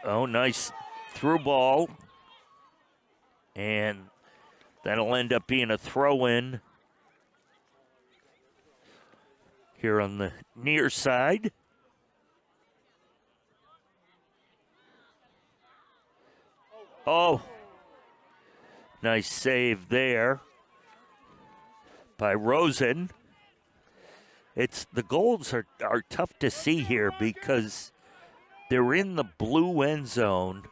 Speaker 1: Oh, nice through ball. And that'll end up being a throw-in here on the near side. Oh, nice save there by Rosen. The goals are tough to see here because they're in the blue end zone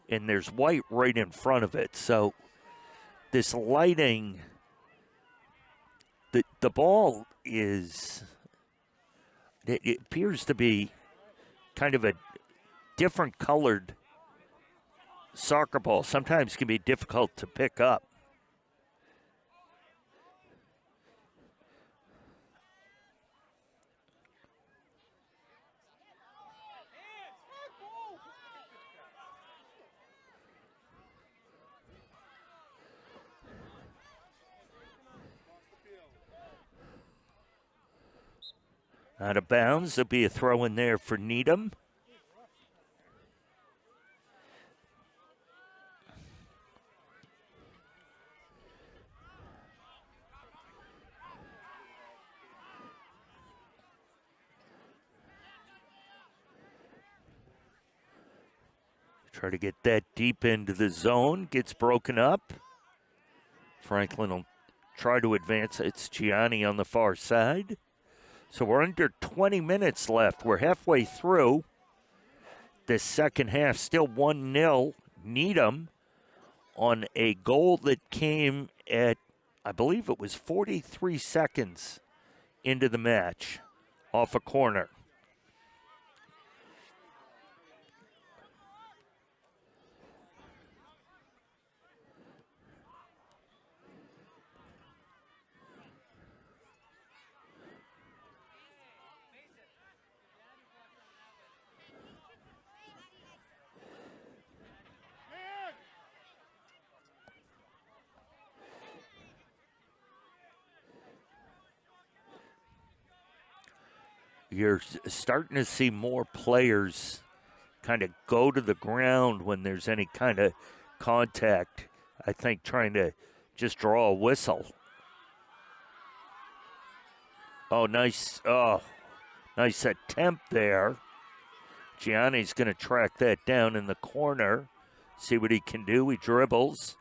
Speaker 1: and there's white right in front of it. So this lighting, the ball it appears to be kind of a different colored soccer ball. Sometimes can be difficult to pick up. Out of bounds. There'll be a throw in there for Needham. Try to get that deep into the zone. Gets broken up. Franklin will try to advance. It's Gianni on the far side. So we're under 20 minutes left. We're halfway through the second half. Still 1-0 Needham on a goal that came at, I believe it was 43 seconds into the match off a corner. You're starting to see more players kind of go to the ground when there's any kind of contact. I think trying to just draw a whistle. Oh, nice attempt there. Gianni's going to track that down in the corner, see what he can do. He dribbles,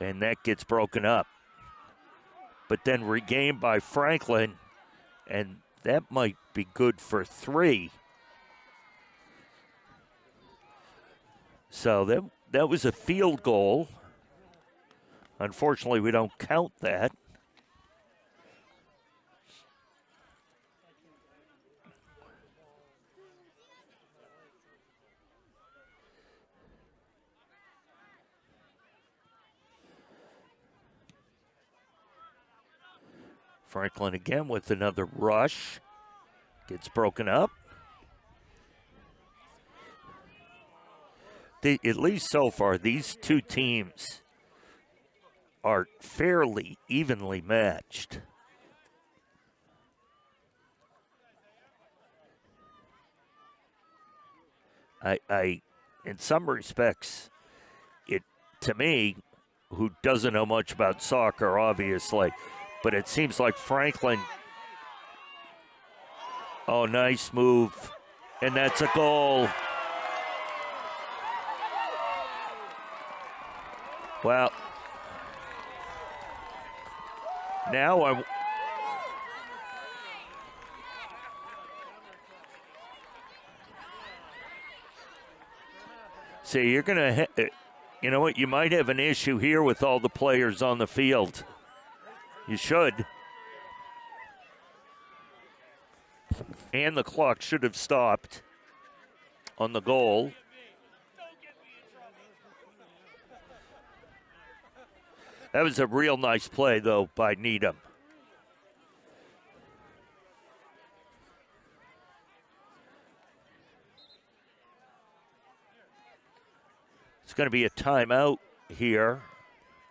Speaker 1: and that gets broken up. But then regained by Franklin, and that might be good for 3. So that was a field goal. Unfortunately, we don't count that. Franklin again with another rush. Gets broken up. At least so far, these two teams are fairly evenly matched. I in some respects, to me, who doesn't know much about soccer, obviously, but it seems like Franklin Oh, nice move. And that's a goal. Well, now I'm. See, you're going to. You know what? You might have an issue here with all the players on the field. You should. And the clock should have stopped on the goal. That was a real nice play, though, by Needham. It's going to be a timeout here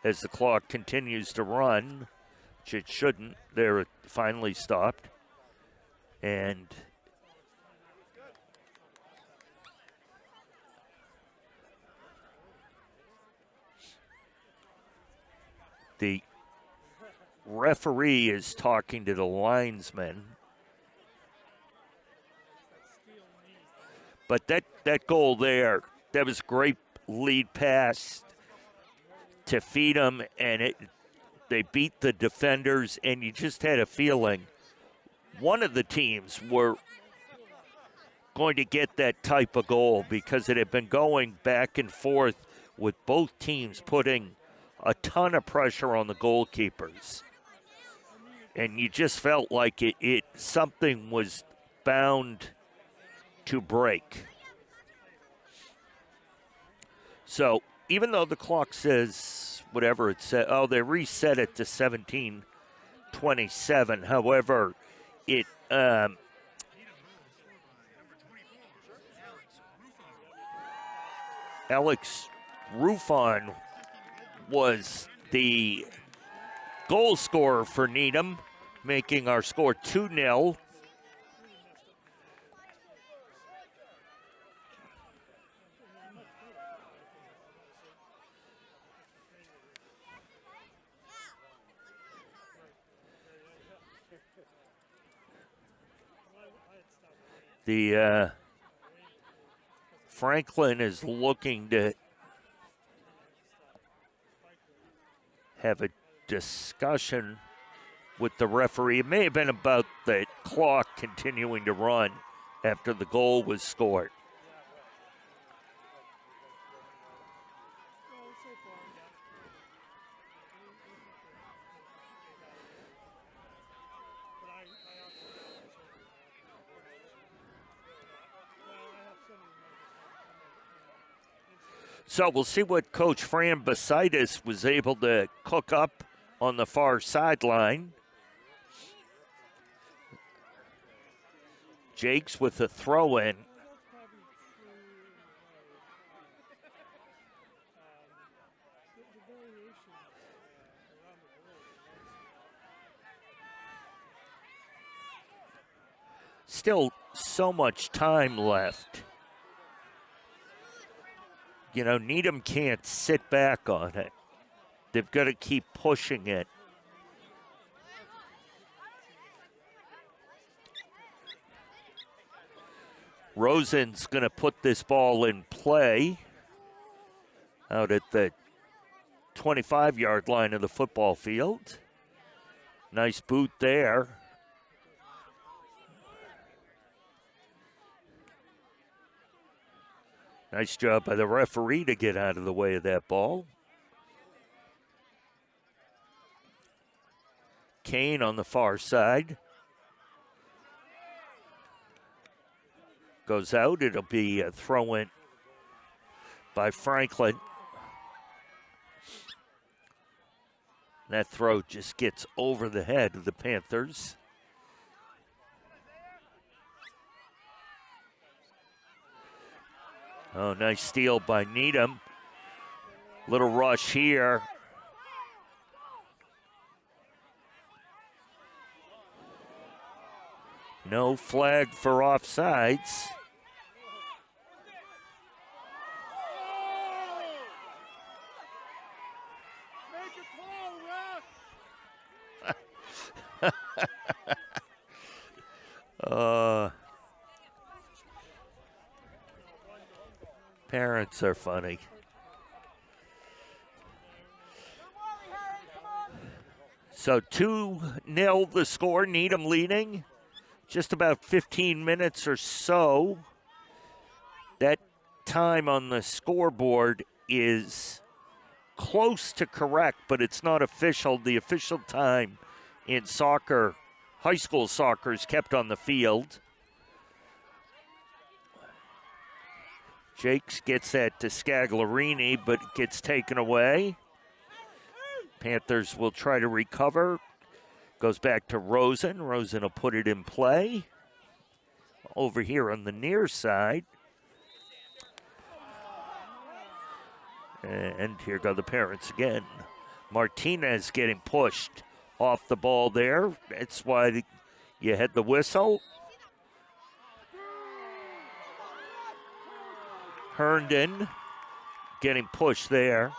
Speaker 1: as the clock continues to run, which it shouldn't. There, it finally stopped. And the referee is talking to the linesman. But that goal there, that was a great lead pass to feed them, and they beat the defenders, and you just had a feeling one of the teams were going to get that type of goal because it had been going back and forth with both teams putting a ton of pressure on the goalkeepers. And you just felt like it something was bound to break. So even though the clock says whatever it said, they reset it to 17:27. However, it Alex Rufon was the goal scorer for Needham, making our score 2-0. The Franklin is looking to have a discussion with the referee. It may have been about the clock continuing to run after the goal was scored. So we'll see what Coach Fran Basitis was able to cook up on the far sideline. Jakes with a throw-in. Still so much time left. You know, Needham can't sit back on it. They've got to keep pushing it. Rosen's going to put this ball in play out at the 25-yard line of the football field. Nice boot there. Nice job by the referee to get out of the way of that ball. Kane on the far side. Goes out. It'll be a throw-in by Franklin. That throw just gets over the head of the Panthers. Oh, nice steal by Needham. Little rush here. No flag for offsides. Dogs are funny. So 2-0 the score, Needham leading. Just about 15 minutes or so. That time on the scoreboard is close to correct, but it's not official. The official time in soccer, high school soccer, is kept on the field. Jakes gets that to Scaglarini, but gets taken away. Panthers will try to recover. Goes back to Rosen. Rosen will put it in play. Over here on the near side. And here go the parents again. Martinez getting pushed off the ball there. That's why you had the whistle. Herndon getting pushed there.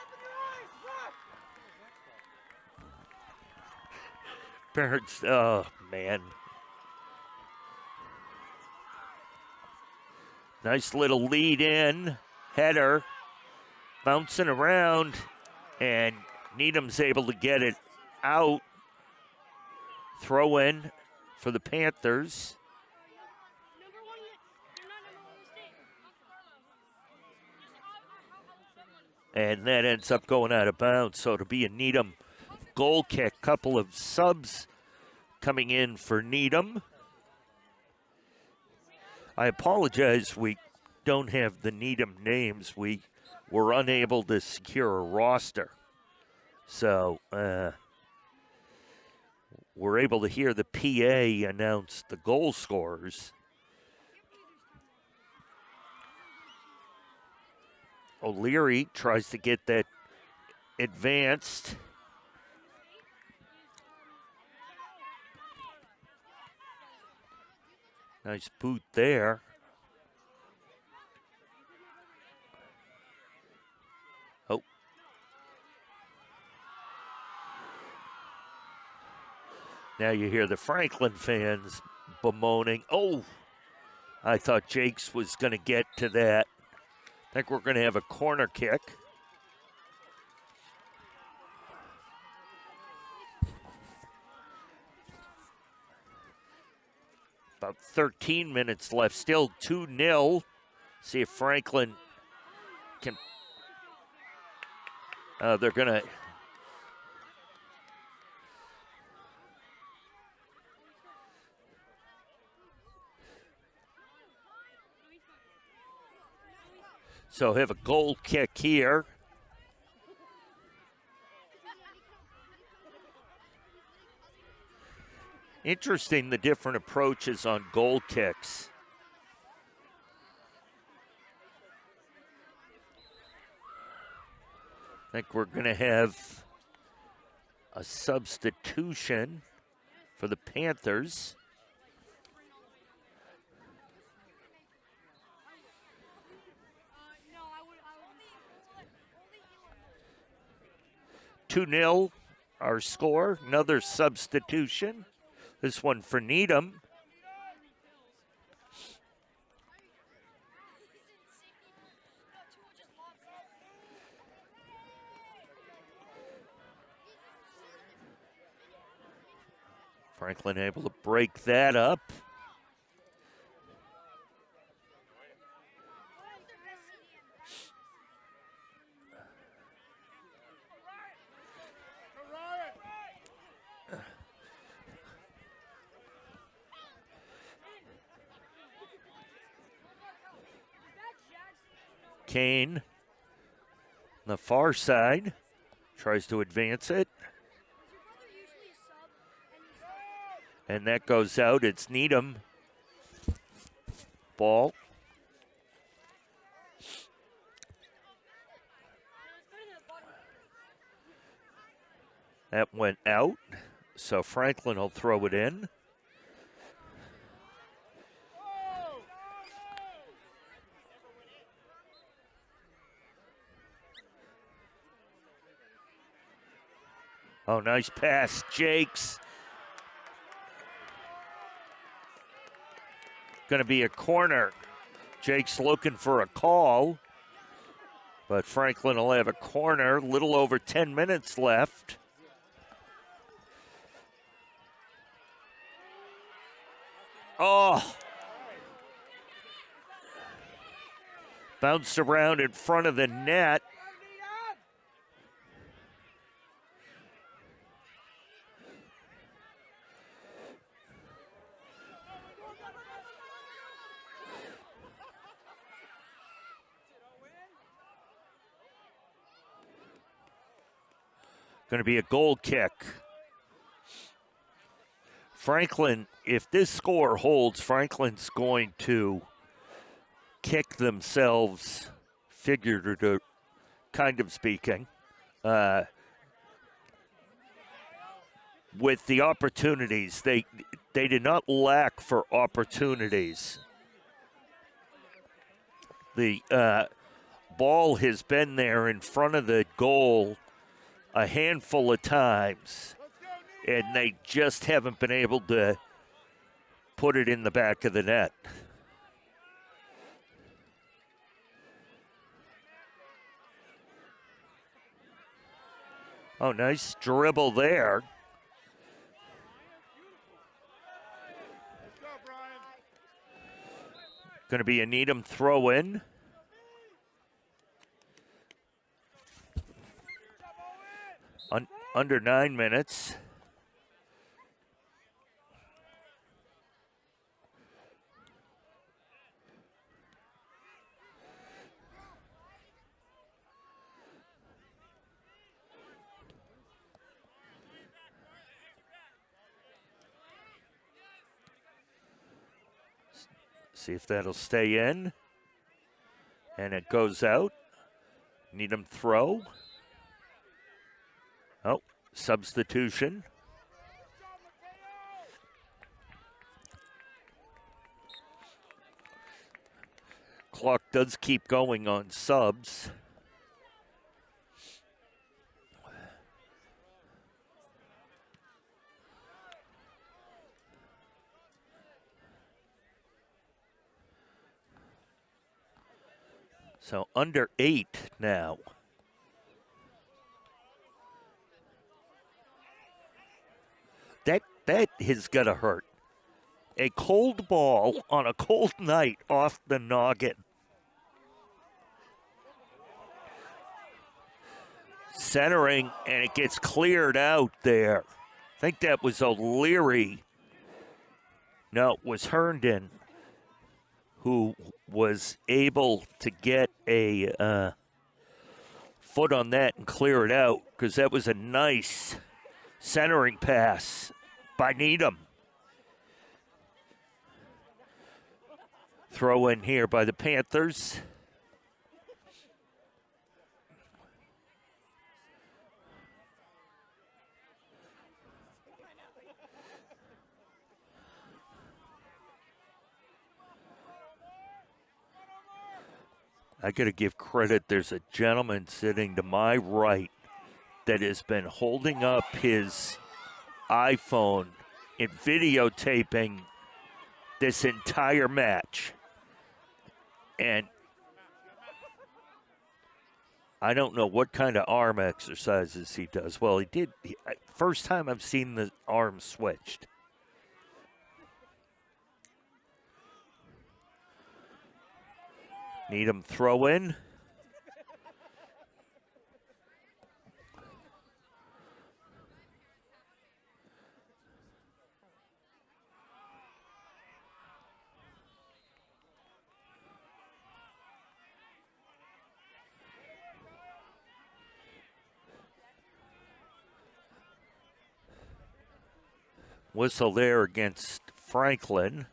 Speaker 1: Parents, oh man. Nice little lead in. Header. Bouncing around. And Needham's able to get it out. Throw in for the Panthers. And that ends up going out of bounds. So it'll be a Needham goal kick. Couple of subs coming in for Needham. I apologize, we don't have the Needham names. We were unable to secure a roster. So we're able to hear the PA announce the goal scorers. O'Leary tries to get that advanced. Nice boot there. Oh. Now you hear the Franklin fans bemoaning. Oh, I thought Jakes was going to get to that. I think we're going to have a corner kick. About 13 minutes left, still 2-0. See if Franklin can. They're going to. So have a goal kick here. Interesting, the different approaches on goal kicks. I think we're going to have a substitution for the Panthers. (2-0) our score. Another substitution. This one for Needham. Franklin able to break that up. Kane, on the far side, tries to advance it. And that goes out. It's Needham. Ball. That went out. So Franklin will throw it in. Oh, nice pass, Jakes. Going to be a corner. Jakes looking for a call. But Franklin will have a corner, little over 10 minutes left. Oh! Bounced around in front of the net. Going to be a goal kick. Franklin, if this score holds, Franklin's going to kick themselves, figurative kind of speaking, with the opportunities. They did not lack for opportunities. The ball has been there in front of the goal a handful of times, and they just haven't been able to put it in the back of the net. Oh, nice dribble there. Going to be a Needham throw-in. Under 9 minutes. See if that'll stay in. And it goes out. Needham throw. Oh, substitution. Clock does keep going on subs. So under 8 now. That has got to hurt. A cold ball on a cold night off the noggin. Centering, and it gets cleared out there. I think that was O'Leary. No, it was Herndon who was able to get a foot on that and clear it out, because that was a nice centering pass by Needham. Throw in here by the Panthers. I got to give credit. There's a gentleman sitting to my right that has been holding up his iPhone and videotaping this entire match. And I don't know what kind of arm exercises he does. Well, he did. First time I've seen the arm switched. Needham throw in. Whistle there against Franklin.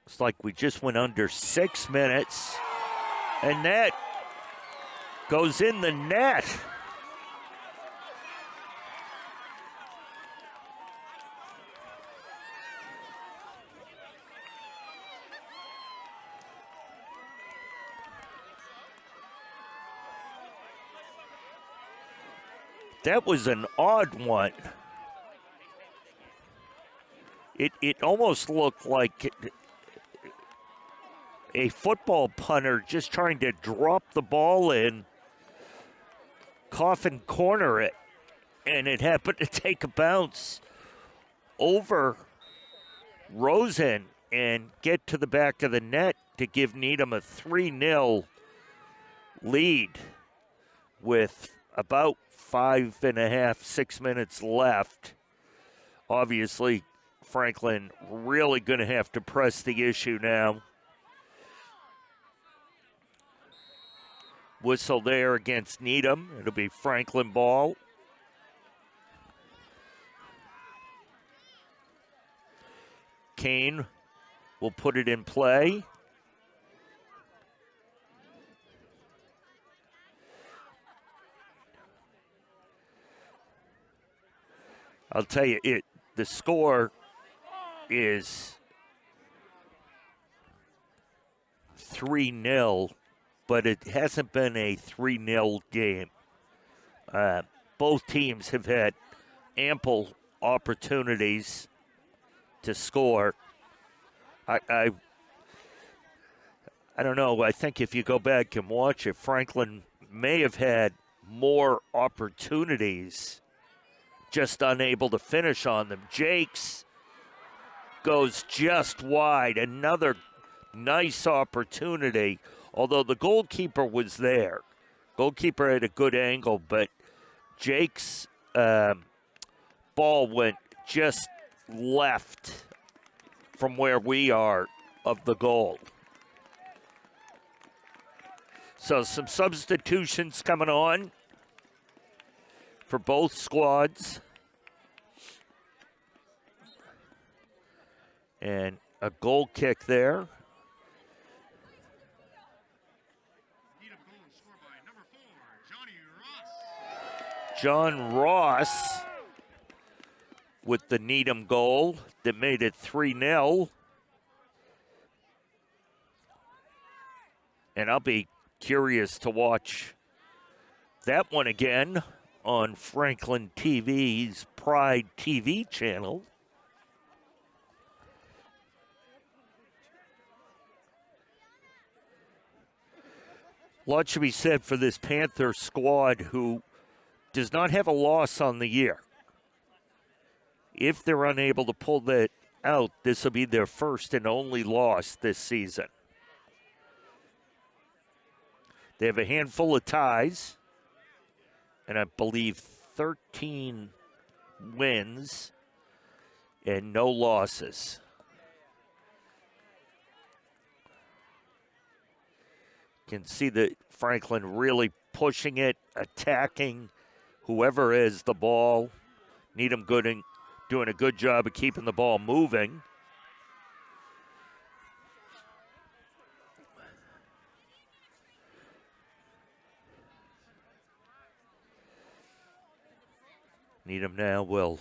Speaker 1: Looks like we just went under 6 minutes, and that goes in the net. That was an odd one. It almost looked like a football punter just trying to drop the ball in, coffin corner it, and it happened to take a bounce over Rosen and get to the back of the net to give Needham a 3-0 lead with about 5.5, 6 minutes left. Obviously, Franklin really going to have to press the issue now. Whistle there against Needham. It'll be Franklin ball. Kane will put it in play. I'll tell you, the score is 3-0, but it hasn't been a 3-0 game. Both teams have had ample opportunities to score. I don't know. I think if you go back and watch it, Franklin may have had more opportunities, just unable to finish on them. Jakes goes just wide. Another nice opportunity, although the goalkeeper was there. Goalkeeper had a good angle, but Jake's ball went just left from where we are of the goal. So some substitutions coming on for both squads. And a goal kick there.
Speaker 2: Needham goal scored by number 4,
Speaker 1: John Ross with the Needham goal that made it 3-0. And I'll be curious to watch that one again on Franklin TV's Pride TV channel. A lot should be said for this Panther squad, who does not have a loss on the year. If they're unable to pull that out, this will be their first and only loss this season. They have a handful of ties, and I believe 13 wins and no losses. You can see that Franklin really pushing it, attacking whoever has the ball. Needham doing a good job of keeping the ball moving. Needham now will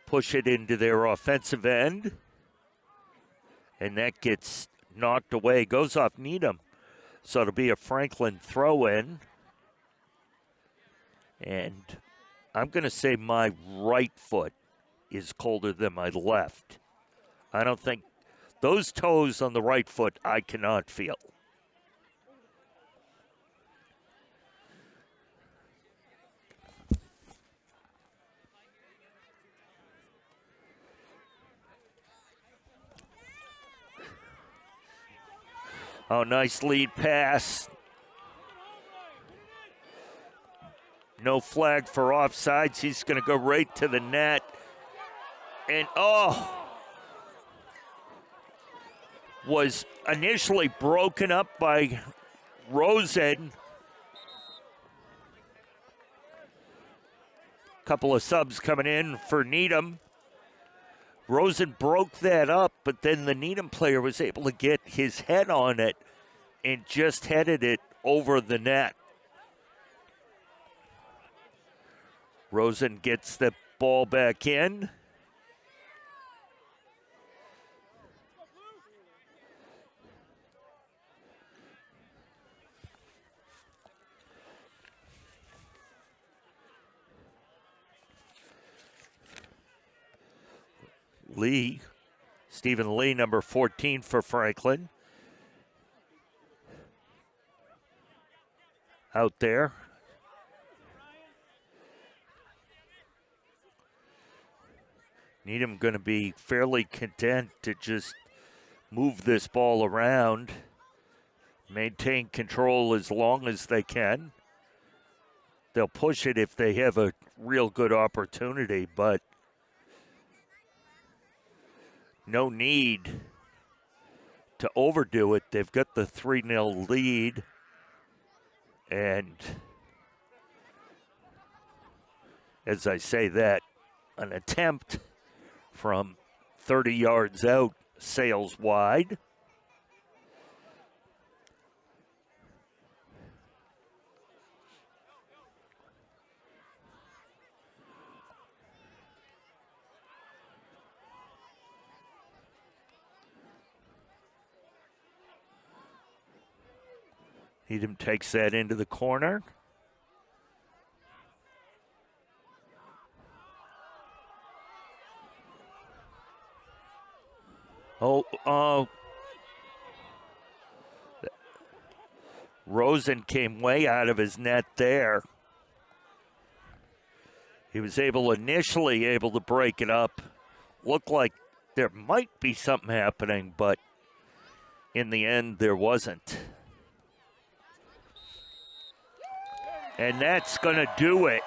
Speaker 1: push it into their offensive end. And that gets knocked away, goes off Needham. So it'll be a Franklin throw-in. And I'm going to say my right foot is colder than my left. I don't think those toes on the right foot I cannot feel. Oh, nice lead pass. No flag for offsides. He's going to go right to the net. And, was initially broken up by Rosen. Couple of subs coming in for Needham. Rosen broke that up, but then the Needham player was able to get his head on it and just headed it over the net. Rosen gets the ball back in. Lee. Stephen Lee, number 14 for Franklin. Out there. Needham going to be fairly content to just move this ball around, maintain control as long as they can. They'll push it if they have a real good opportunity, but no need to overdo it. They've got the 3-0 lead, and as I say that, an attempt from 30 yards out sails wide. Needham takes that into the corner. Rosen came way out of his net there. He was initially able to break it up. Looked like there might be something happening, but in the end, there wasn't. And that's going to do it.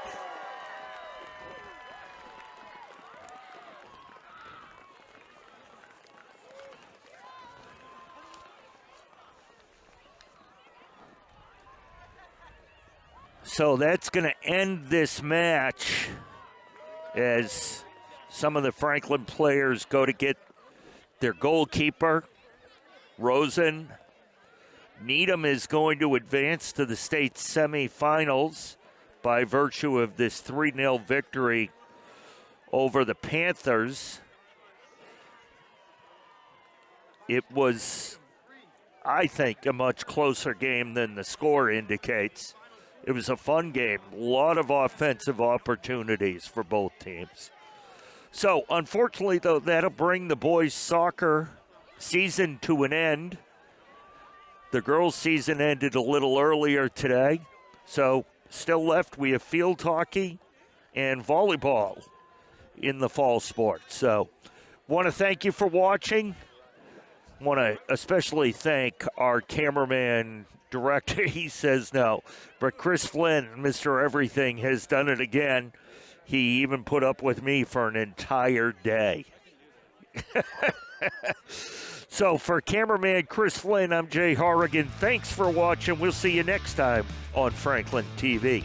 Speaker 1: So that's going to end this match as some of the Franklin players go to get their goalkeeper, Rosen. Needham is going to advance to the state semifinals by virtue of this 3-0 victory over the Panthers. It was, I think, a much closer game than the score indicates. It was a fun game. A lot of offensive opportunities for both teams. So, unfortunately, though, that'll bring the boys' soccer season to an end. The girls' season ended a little earlier today. So, still left, we have field hockey and volleyball in the fall sports. So, want to thank you for watching. Want to especially thank our cameraman, director, he says no. But Chris Flynn, Mr. Everything, has done it again. He even put up with me for an entire day. So for cameraman Chris Flynn, I'm Jay Harrigan. Thanks for watching. We'll see you next time on Franklin TV.